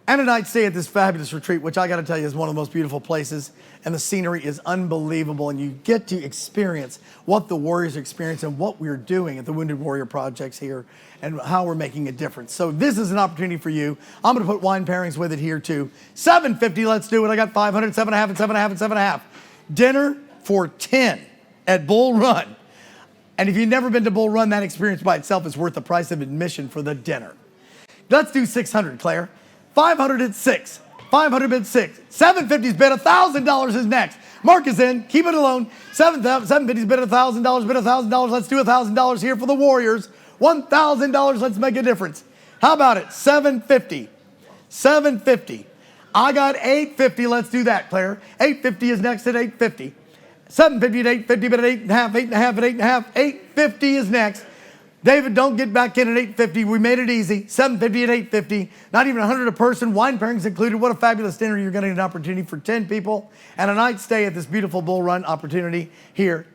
and a night stay at this fabulous retreat, which I got to tell you is one of the most beautiful places, and the scenery is unbelievable, and you get to experience what the Warriors experience and what we're doing at the Wounded Warrior Projects here and how we're making a difference. So this is an opportunity for you. I'm going to put wine pairings with it here too. $750, let's do it. I got 500, 7.5, and 7.5, and 7.5. Dinner for 10 at Bull Run. And if you've never been to Bull Run, that experience by itself is worth the price of admission for the dinner. Let's do 600, Claire. 500 at 6. 500 at 6. 750's bid. $1,000 is next. Mark is in. Keep it alone. 750's bid. $1,000. Bid $1,000. Let's do $1,000 here for the Warriors. $1,000. Let's make a difference. How about it? 750. 750. I got 850. Let's do that, Claire. 850 is next at 850. 750 at 850, but at 8.5, 8.5 at 8.5. 850 is next. David, don't get back in at 850. We made it easy. 750 at 850. Not even 100 a person. Wine pairings included. What a fabulous dinner. You're going to get an opportunity for 10 people and a night stay at this beautiful Bull Run opportunity here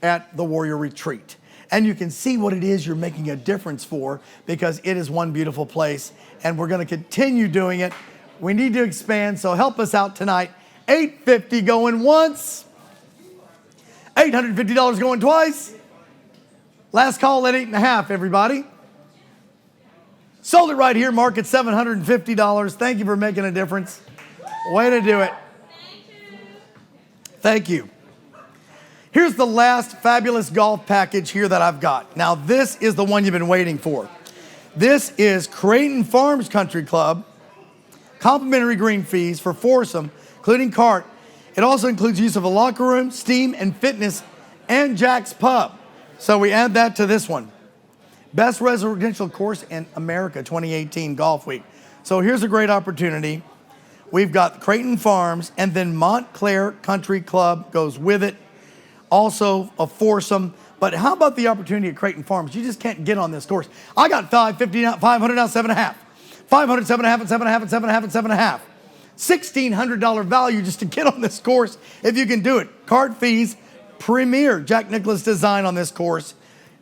at the Warrior Retreat. And you can see what it is you're making a difference for, because it is one beautiful place, and we're going to continue doing it. We need to expand, so help us out tonight. $850 going once. $850 going twice. Last call at 8.5, everybody. Sold it right here, Mark, at $750. Thank you for making a difference. Way to do it. Thank you. Here's the last fabulous golf package here that I've got. Now, this is the one you've been waiting for. This is Creighton Farms Country Club. Complimentary green fees for foursome, including cart. It also includes use of a locker room, steam and fitness, and Jack's Pub. So we add that to this one. Best residential course in America 2018 Golf Week. So here's a great opportunity. We've got Creighton Farms, and then Montclair Country Club goes with it. Also a foursome. But how about the opportunity at Creighton Farms? You just can't get on this course. I got 550 now, 500 now, 7.5. 500, 7.5, and 7.5, and 7.5, and 7.5. $1,600 value just to get on this course if you can do it. Card fees, premier Jack Nicklaus design on this course.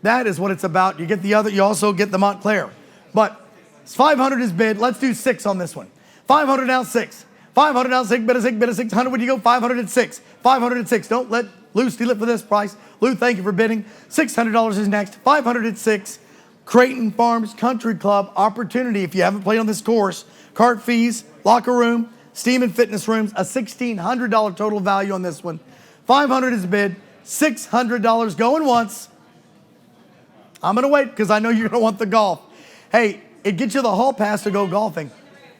That is what it's about. You get the other, you also get the Montclair. But 500 is bid. Let's do 6 on this one. 500 now, 6. 500 now, 6, bid a 6, bid a 600. Would you go 500 at 6? 500 at 6. Don't let Lou steal it for this price. Lou, thank you for bidding. $600 is next. 500 at 6. Creighton Farms Country Club opportunity. If you haven't played on this course, cart fees, locker room, steam and fitness rooms, a $1,600 total value on this one. 500 is bid. $600 going once. I'm going to wait because I know you're going to want the golf. Hey, it gets you the hall pass to go golfing.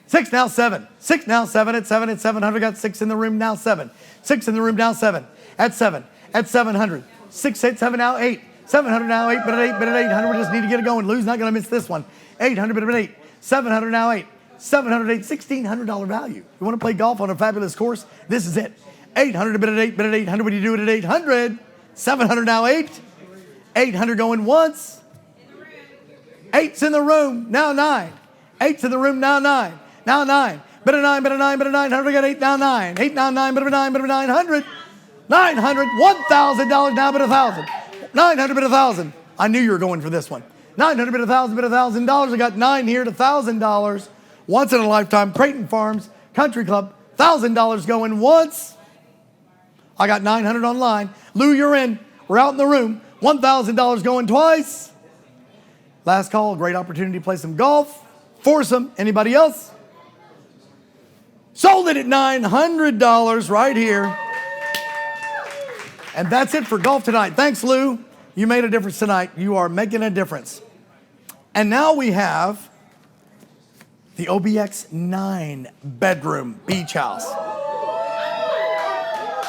6 now, 7. 6 now, 7 at 7 at 700. Got 6 in the room now, 7. 6 in the room now, 7 at 7 at 700. 6 at 7 now, 8. 700 now, 8, but at 8, but at 800. We just need to get it going. Lou's not going to miss this one. 800, but at 8. 700 now, 8. 700, 8. $1,600 value. You want to play golf on a fabulous course? This is it. 800, but at 8, but at 800. Would you do it at 800? 700 now, 8. 800 going once. 8's in the room, now 9. 8's in the room, now 9. Now 9. But a 9, but a 9, but a 900. We got 8 now 9. 8 now 9, but a 9, but a 900. 900, $1,000 now, but 1,000. 900, but 1,000. I knew you were going for this one. 900, but 1,000, but $1,000. I got 9 here to $1,000. Once in a lifetime, Creighton Farms Country Club, $1,000 going once. I got 900 online. Lou, you're in. We're out in the room. $1,000 going twice. Last call, great opportunity to play some golf. Foursome. Anybody else? Sold it at $900 right here. And that's it for golf tonight. Thanks, Lou. You made a difference tonight. You are making a difference. And now we have the OBX 9-bedroom beach house.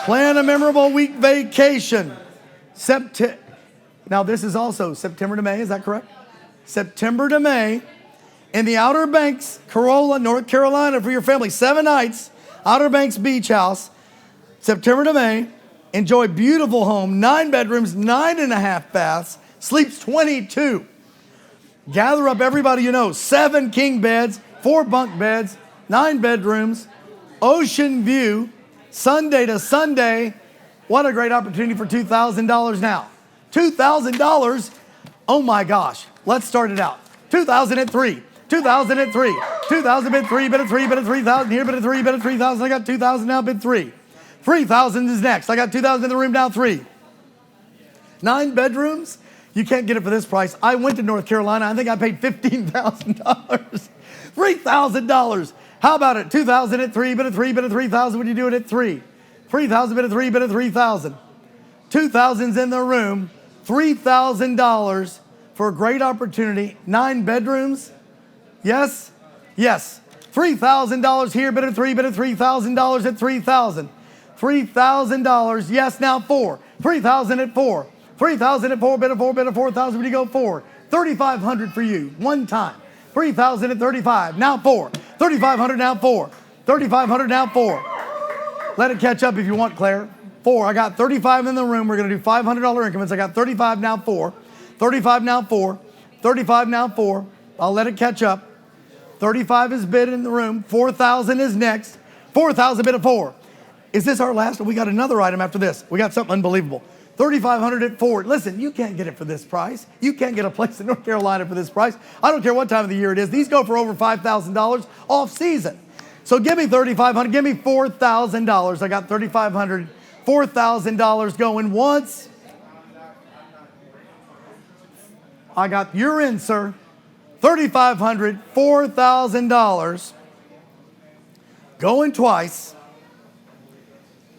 Plan a memorable week vacation. Now this is also September to May, is that correct? September to May in the Outer Banks, Corolla, North Carolina for your family. 7 nights, Outer Banks Beach House, September to May. Enjoy beautiful home, 9 bedrooms, 9.5 baths, sleeps 22. Gather up everybody you know. 7 king beds, 4 bunk beds, 9 bedrooms, ocean view, Sunday to Sunday. What a great opportunity for $2,000 now. $2,000. Oh my gosh. Let's start it out. 2,000 at 3. 2,000 at 3. 2,000 bid 3, bid at 3, bid at 3,000 here, bid at 3, bid at 3,000. I got 2,000 now, bid 3. 3,000 is next. I got 2,000 in the room now, 3. 9 bedrooms. You can't get it for this price. I went to North Carolina. I think I paid $15,000. $3,000. How about it? 2,000 at 3, bid at 3, bid at 3,000. Would you do it at 3? 3,000 bid at 3, bid at 3,000. 2,000's in the room. $3,000 for a great opportunity. 9 bedrooms. Yes? Yes. $3,000 here, bid at 3, bid at $3,000 at 3,000. $3,000. Yes, now 4. 3,000 at 4. 3,000 at 4, bid at 4, bid at 4,000. Would you go 4? 3,500 for you. One time. 3,000 at 35. Now 4. 3,500 now 4. 3,500 now 4. Let it catch up if you want, Claire. 4. I got 35 in the room. We're going to do $500 increments. I got 35 now 4. 35 now 4. 35 now 4. I'll let it catch up. 35 is bid in the room. 4,000 is next. 4,000 bid at 4. Is this our last? We got another item after this. We got something unbelievable. 3,500 at 4. Listen, you can't get it for this price. You can't get a place in North Carolina for this price. I don't care what time of the year it is. These go for over $5,000 off season. So give me 3,500. Give me $4,000. I got 3,500. $4,000 going once. I got, you're in, sir. 3,500, $4,000. Going twice.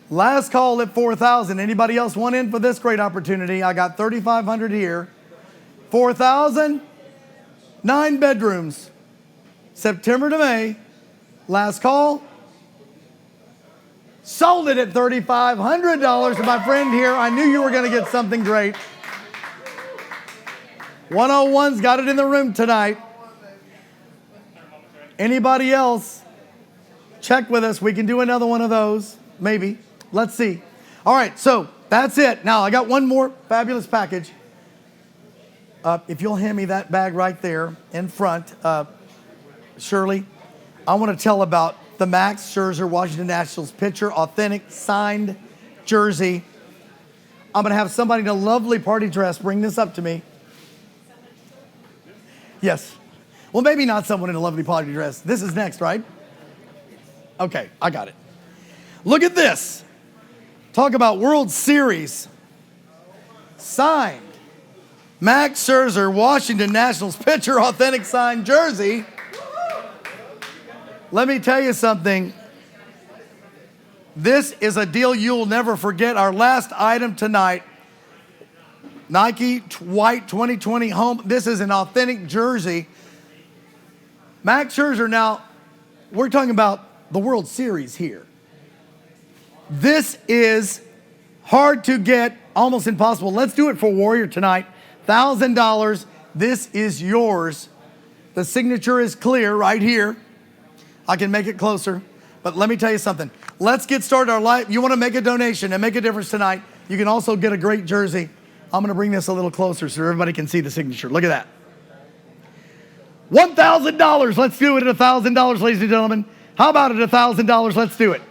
Last call at 4,000. Anybody else want in for this great opportunity? I got 3,500 here. 4,000. 9 bedrooms. September to May. Last call. Sold it at $3,500 to my friend here. I knew you were going to get something great. 101's got it in the room tonight. Anybody else? Check with us. We can do another one of those. Maybe. Let's see. All right, so that's it. Now, I got one more fabulous package. If you'll hand me that bag right there in front, Shirley, I want to tell about the Max Scherzer Washington Nationals pitcher, authentic signed jersey. I'm going to have somebody in a lovely party dress bring this up to me. Yes. Well, maybe not someone in a lovely party dress. This is next, right? Okay, I got it. Look at this. Talk about World Series. Signed. Max Scherzer, Washington Nationals pitcher, authentic signed jersey. Let me tell you something. This is a deal you'll never forget. Our last item tonight. Nike White 2020 home. This is an authentic jersey. Max Scherzer, now, we're talking about the World Series here. This is hard to get, almost impossible. Let's do it for Warrior tonight. $1,000. This is yours. The signature is clear right here. I can make it closer. But let me tell you something. Let's get started our life. You want to make a donation and make a difference tonight. You can also get a great jersey. I'm going to bring this a little closer so everybody can see the signature. Look at that. $1,000. Let's do it at $1,000, ladies and gentlemen. How about at $1,000? Let's do it.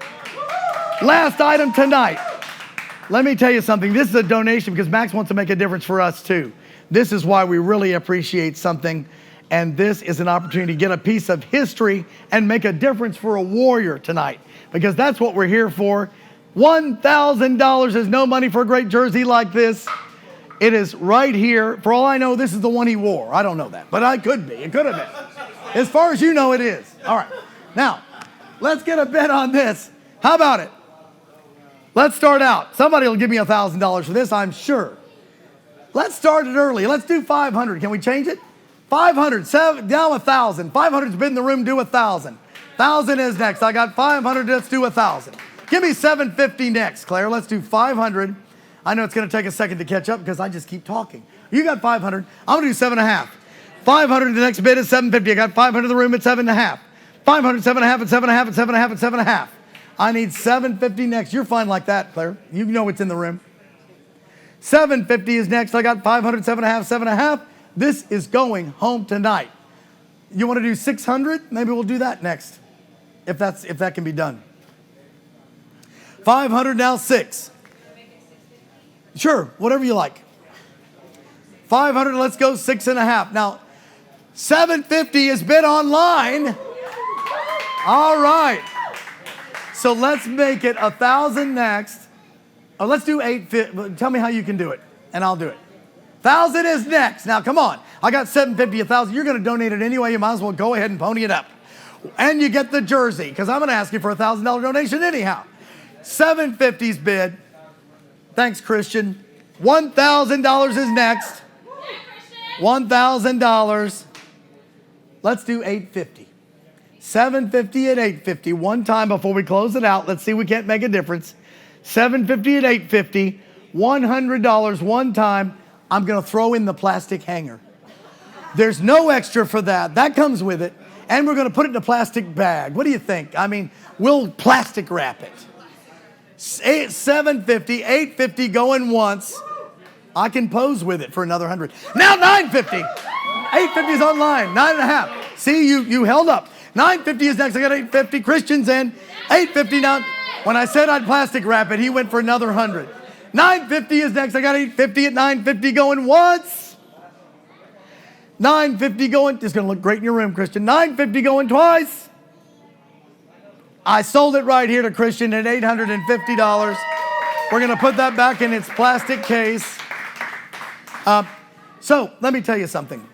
Last item tonight. Let me tell you something. This is a donation because Max wants to make a difference for us too. This is why we really appreciate something. And this is an opportunity to get a piece of history and make a difference for a Warrior tonight. Because that's what we're here for. $1,000 is no money for a great jersey like this. It is right here. For all I know, this is the one he wore. I don't know that, but I could be. It could have been. As far as you know, it is. All right. Now, let's get a bet on this. How about it? Let's start out. Somebody will give me $1,000 for this, I'm sure. Let's start it early. Let's do 500. Can we change it? 500. Now 1,000. 500's been in the room. Do 1,000. 1,000 is next. I got 500. Let's do 1,000. Give me 750 next, Claire. Let's do 500. I know it's going to take a second to catch up because I just keep talking. You got 500. I'm going to do 7.5. 500. The next bid is 750. I got 500 in the room at 7.5. 500, 7.5, and 7.5, and 7.5, and 7.5. I need 750 next. You're fine like that, Claire. You know it's in the room. 750 is next. I got 500, 7.5, 7.5. This is going home tonight. You want to do 600? Maybe we'll do that next, if that can be done. 500 now 6. Sure, whatever you like. 500. Let's go 6.5. Now, $750 is bid online. All right. So let's make it 1,000 next. Oh, let's do 850. Tell me how you can do it, and I'll do it. 1,000 is next. Now, come on. I got 750, 1,000. You're going to donate it anyway. You might as well go ahead and pony it up. And you get the jersey, because I'm going to ask you for a $1,000 donation anyhow. 750's bid. Thanks, Christian. $1,000 is next. $1,000. Let's do 850. 750 and 850. One time before we close it out. Let's see if we can't make a difference. 750 and 850. $100 one time. I'm going to throw in the plastic hanger. There's no extra for that. That comes with it. And we're going to put it in a plastic bag. What do you think? I mean, we'll plastic wrap it. 750, 850 going once. I can pose with it for another 100. Now 950. 850 is online. 9.5. See, you held up. 950 is next. I got 850. Christian's in. 850 now. When I said I'd plastic wrap it, he went for another 100. 950 is next. I got 850 at 950 going once. 950 going. It's going to look great in your room, Christian. 950 going twice. I sold it right here to Christian at $850. We're going to put that back in its plastic case. So let me tell you something.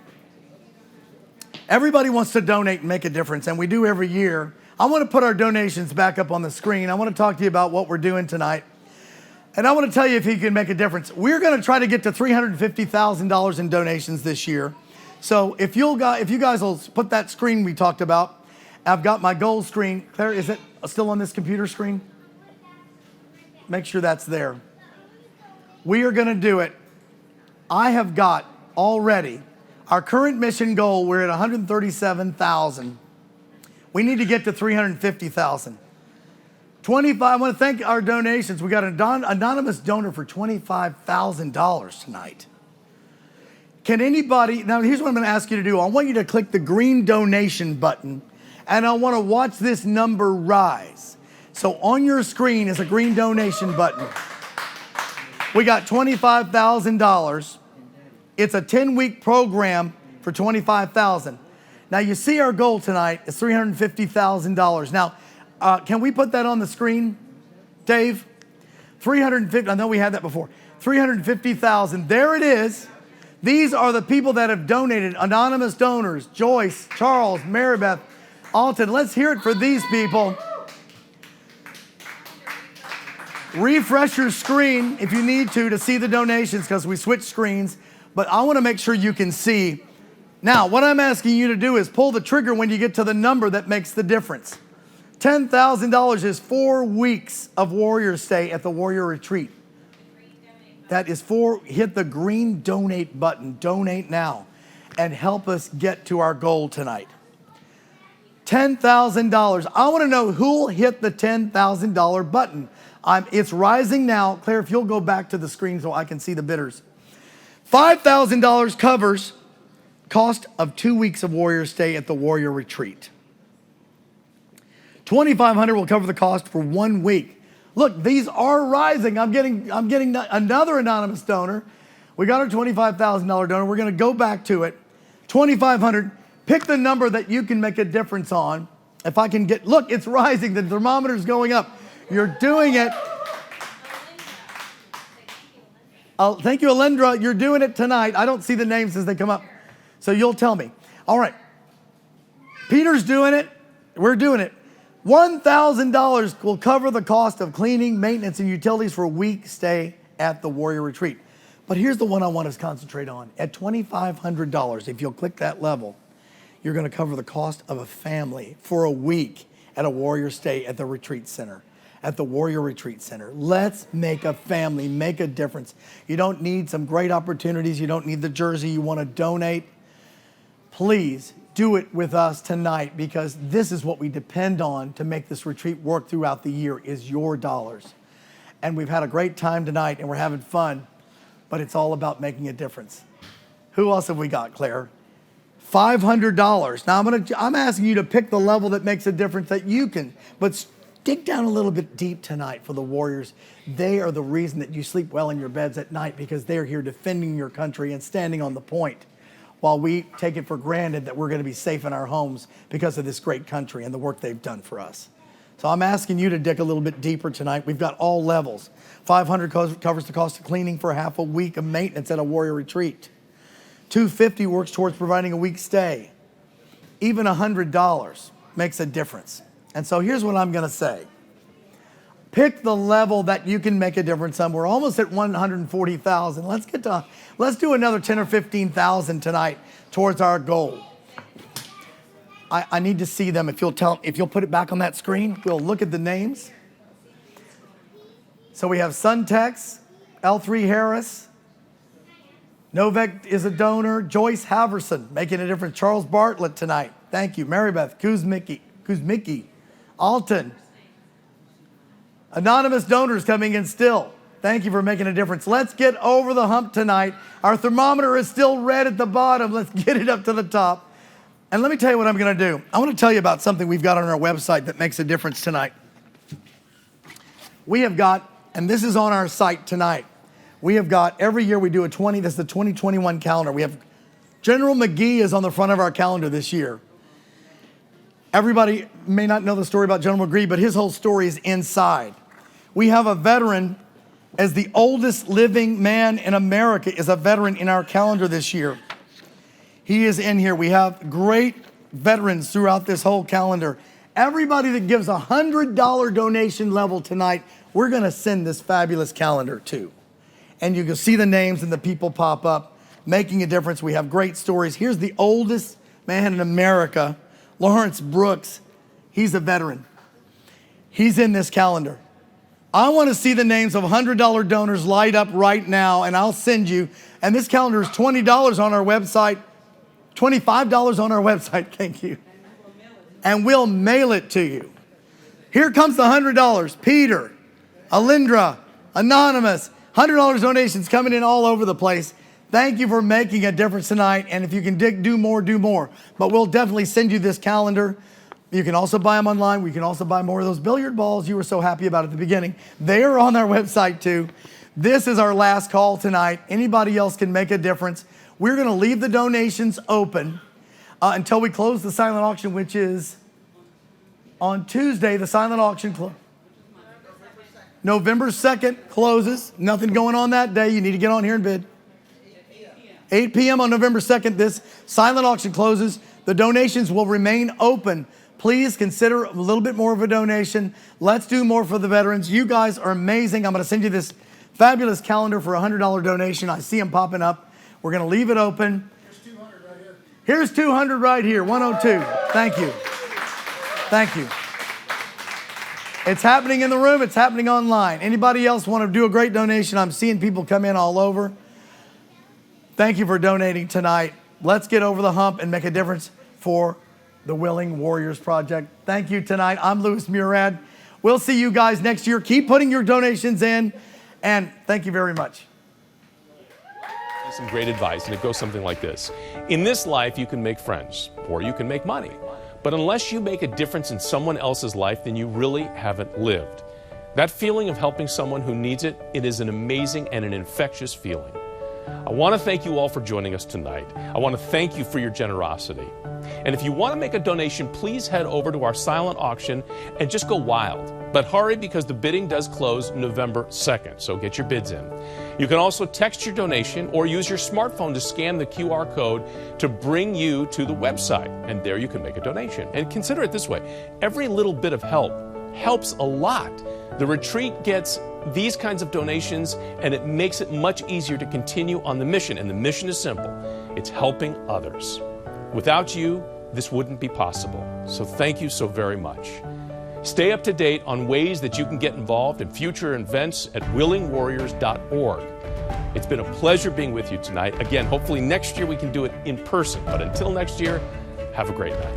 Everybody wants to donate and make a difference, and we do every year. I want to put our donations back up on the screen. I want to talk to you about what we're doing tonight. And I want to tell you if you can make a difference. We're going to try to get to $350,000 in donations this year. So if you guys will put that screen we talked about, I've got my goal screen. Claire, is it still on this computer screen? Make sure that's there. We are going to do it. I have got already our current mission goal. We're at 137,000. We need to get to 350,000. 25. I want to thank our donations. We got an anonymous donor for $25,000 tonight. Can anybody, now here's what I'm going to ask you to do. I want you to click the green donation button, and I want to watch this number rise. So on your screen is a green donation button. We got $25,000. It's a 10-week program for $25,000. Now you see our goal tonight is $350,000. Now, can we put that on the screen, Dave? 350. I know we had that before. 350,000. There it is. These are the people that have donated. Anonymous donors: Joyce, Charles, Marybeth, Alton. Let's hear it for these people. Refresh your screen if you need to see the donations, because we switched screens. But I want to make sure you can see. Now, what I'm asking you to do is pull the trigger when you get to the number that makes the difference. $10,000 is 4 weeks of Warrior Stay at the Warrior Retreat. That is hit the green donate button. Donate now and help us get to our goal tonight. $10,000. I want to know who'll hit the $10,000 button. It's rising now. Claire, if you'll go back to the screen so I can see the bidders. $5,000 covers cost of 2 weeks of Warrior Stay at the Warrior Retreat. $2,500 will cover the cost for 1 week. Look, these are rising. I'm getting another anonymous donor. We got our $25,000 donor. We're going to go back to it. $2,500. Pick the number that you can make a difference on. If I can get, look, it's rising. The thermometer's going up. You're doing it. Thank you, Alendra. You're doing it tonight. I don't see the names as they come up, so you'll tell me. All right. Peter's doing it. We're doing it. $1,000 will cover the cost of cleaning, maintenance, and utilities for a week stay at the Warrior Retreat. But here's the one I want us to concentrate on. At $2,500, if you'll click that level, you're going to cover the cost of a family for a week at a Warrior Stay at the Retreat Center. At the Warrior Retreat Center. Let's make a family, make a difference. You don't need some great opportunities. You don't need the jersey. You want to donate. Please do it with us tonight, because this is what we depend on to make this retreat work throughout the year, is your dollars. And we've had a great time tonight and we're having fun, but it's all about making a difference. Who else have we got, Claire? $500. Now I'm asking you to pick the level that makes a difference that you can, but dig down a little bit deep tonight for the Warriors. They are the reason that you sleep well in your beds at night, because they're here defending your country and standing on the point. while we take it for granted that we're going to be safe in our homes because of this great country and the work they've done for us. So I'm asking you to dig a little bit deeper tonight. We've got all levels. $500 covers the cost of cleaning for half a week of maintenance at a warrior retreat. $250 works towards providing a week's stay. Even $100 makes a difference. And so here's what I'm going to say. Pick the level that you can make a difference on. We're almost at 140,000. Let's do another 10 or 15,000 tonight towards our goal. I need to see them. If you'll put it back on that screen, we'll look at the names. So we have Suntex, L3 Harris, Novek is a donor, Joyce Haverson making a difference, Charles Bartlett tonight. Thank you. Marybeth Kuzmicki, Alton. Anonymous donors coming in still. Thank you for making a difference. Let's get over the hump tonight. Our thermometer is still red at the bottom. Let's get it up to the top. And let me tell you what I'm going to do. I want to tell you about something we've got on our website that makes a difference tonight. We have got, and this is on our site tonight, we have got, every year we do this is the 2021 calendar. We have, General McGee is on the front of our calendar this year. Everybody may not know the story about General McGee, but his whole story is inside. We have a veteran, as the oldest living man in America is a veteran in our calendar this year. He is in here. We have great veterans throughout this whole calendar. Everybody that gives a $100 donation level tonight, we're going to send this fabulous calendar to. And you can see the names and the people pop up, making a difference. We have great stories. Here's the oldest man in America, Lawrence Brooks. He's a veteran. He's in this calendar. I want to see the names of $100 donors light up right now, and I'll send you. And this calendar is $20 on our website, $25 on our website, thank you. And we'll mail it to you. Here comes the $100. Peter, Alindra, Anonymous, $100 donations coming in all over the place. Thank you for making a difference tonight. And if you can do more, do more. But we'll definitely send you this calendar. You can also buy them online. We can also buy more of those billiard balls you were so happy about at the beginning. They are on our website too. This is our last call tonight. Anybody else can make a difference. We're going to leave the donations open until we close the silent auction, which is on Tuesday. The silent auction November 2nd closes. Nothing going on that day. You need to get on here and bid. 8 p.m. on November 2nd, this silent auction closes. The donations will remain open. Please consider a little bit more of a donation. Let's do more for the veterans. You guys are amazing. I'm going to send you this fabulous calendar for a $100 donation. I see them popping up. We're going to leave it open. Here's 200 right here, 102. Thank you. Thank you. It's happening in the room. It's happening online. Anybody else want to do a great donation? I'm seeing people come in all over. Thank you for donating tonight. Let's get over the hump and make a difference for the Willing Warriors Project. Thank you tonight. I'm Louis Murad. We'll see you guys next year. Keep putting your donations in, and thank you very much. Some great advice, and it goes something like this. In this life, you can make friends, or you can make money. But unless you make a difference in someone else's life, then you really haven't lived. That feeling of helping someone who needs it, it is an amazing and an infectious feeling. I want to thank you all for joining us tonight. I want to thank you for your generosity. And if you want to make a donation, please head over to our silent auction and just go wild. But hurry, because the bidding does close November 2nd, so get your bids in. You can also text your donation or use your smartphone to scan the QR code to bring you to the website, and there you can make a donation. And consider it this way, every little bit of help helps a lot. The retreat gets these kinds of donations, and it makes it much easier to continue on the mission, and the mission is simple. It's helping others. Without you, this wouldn't be possible. So thank you so very much. Stay up to date on ways that you can get involved in future events at willingwarriors.org. It's been a pleasure being with you tonight. Again, hopefully next year we can do it in person. But until next year, have a great night.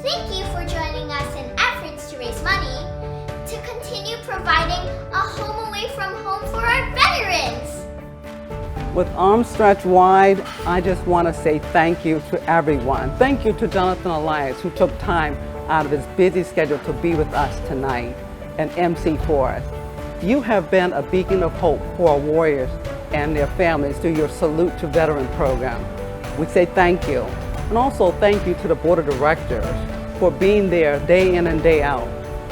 Thank you for joining us in efforts to raise money to continue providing a home away from home for our veterans. With arms stretched wide, I just want to say thank you to everyone. Thank you to Jonathan Elias, who took time out of his busy schedule to be with us tonight and MC for us. You have been a beacon of hope for our warriors and their families through your Salute to Veteran program. We say thank you. And also thank you to the Board of Directors for being there day in and day out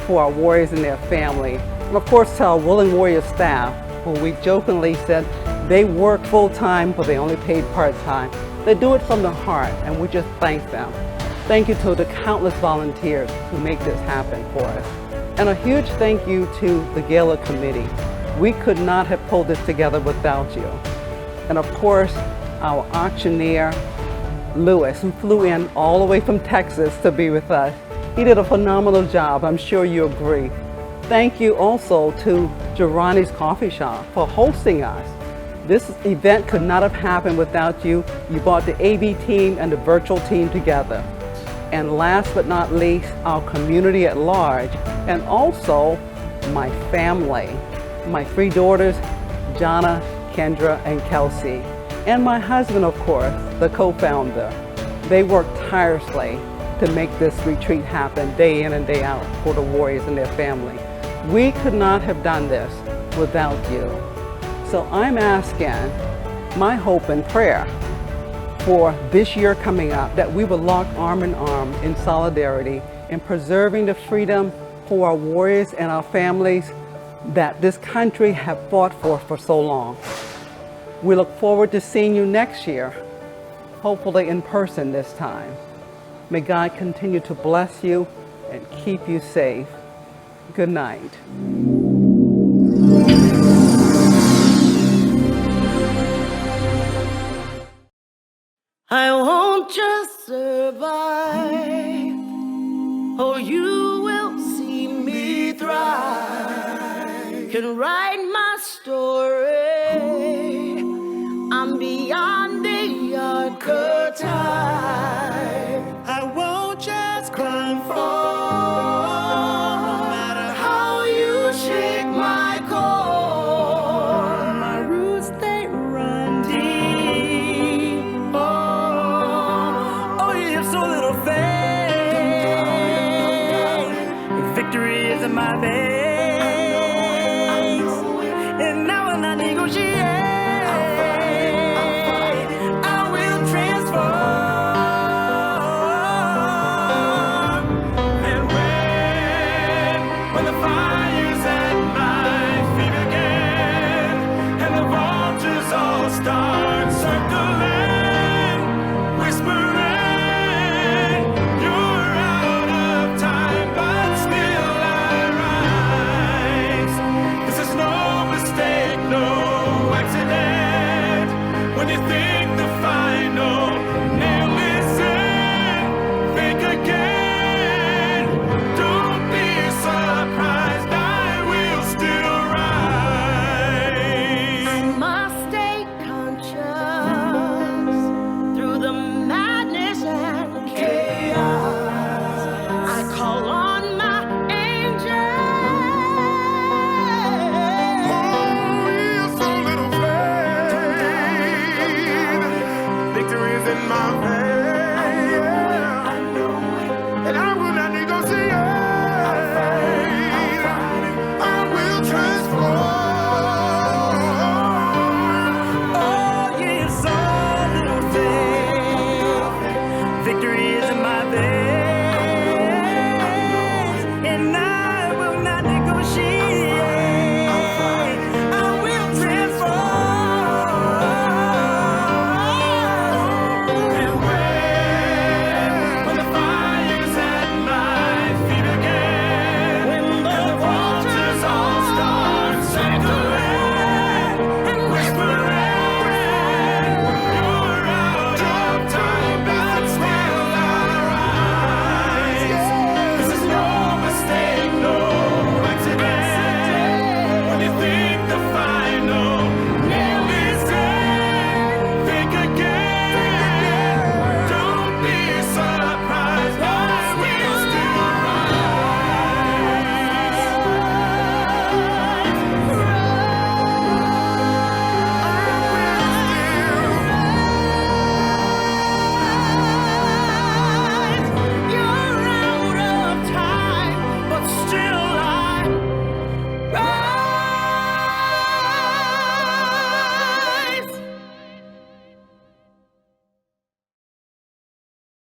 for our warriors and their family. And of course to our Willing Warriors staff, who we jokingly said they work full-time but they only paid part-time. They do it from the heart, and we just thank them. Thank you to the countless volunteers who make this happen for us. And a huge thank you to the Gala Committee. We could not have pulled this together without you. And of course, our auctioneer, Lewis, who flew in all the way from Texas to be with us. He did a phenomenal job, I'm sure you agree. Thank you also to Girani's Coffee Shop for hosting us. This event could not have happened without you. You brought the AV team and the virtual team together. And last but not least, our community at large, and also my family, my 3 daughters, Jonna, Kendra, and Kelsey, and my husband, of course, the co-founder. They worked tirelessly to make this retreat happen day in and day out for the warriors and their family. We could not have done this without you. So I'm asking, my hope and prayer for this year coming up, that we will lock arm in arm in solidarity in preserving the freedom for our warriors and our families that this country have fought for so long. We look forward to seeing you next year, hopefully in person this time. May God continue to bless you and keep you safe. Good night. I won't just survive, oh, you will see me thrive. Can write my story, I'm beyond the archetype. I won't just climb fall, no matter how you shake my core. My roots, they run deep. Oh, you have so little faith. Victory is in my veins. And now when I negotiate, I will transform. And when the fire's at my feet again, and the vultures all start circling, whispering, you're out of time, but still I rise. This is no mistake, no accident. When you think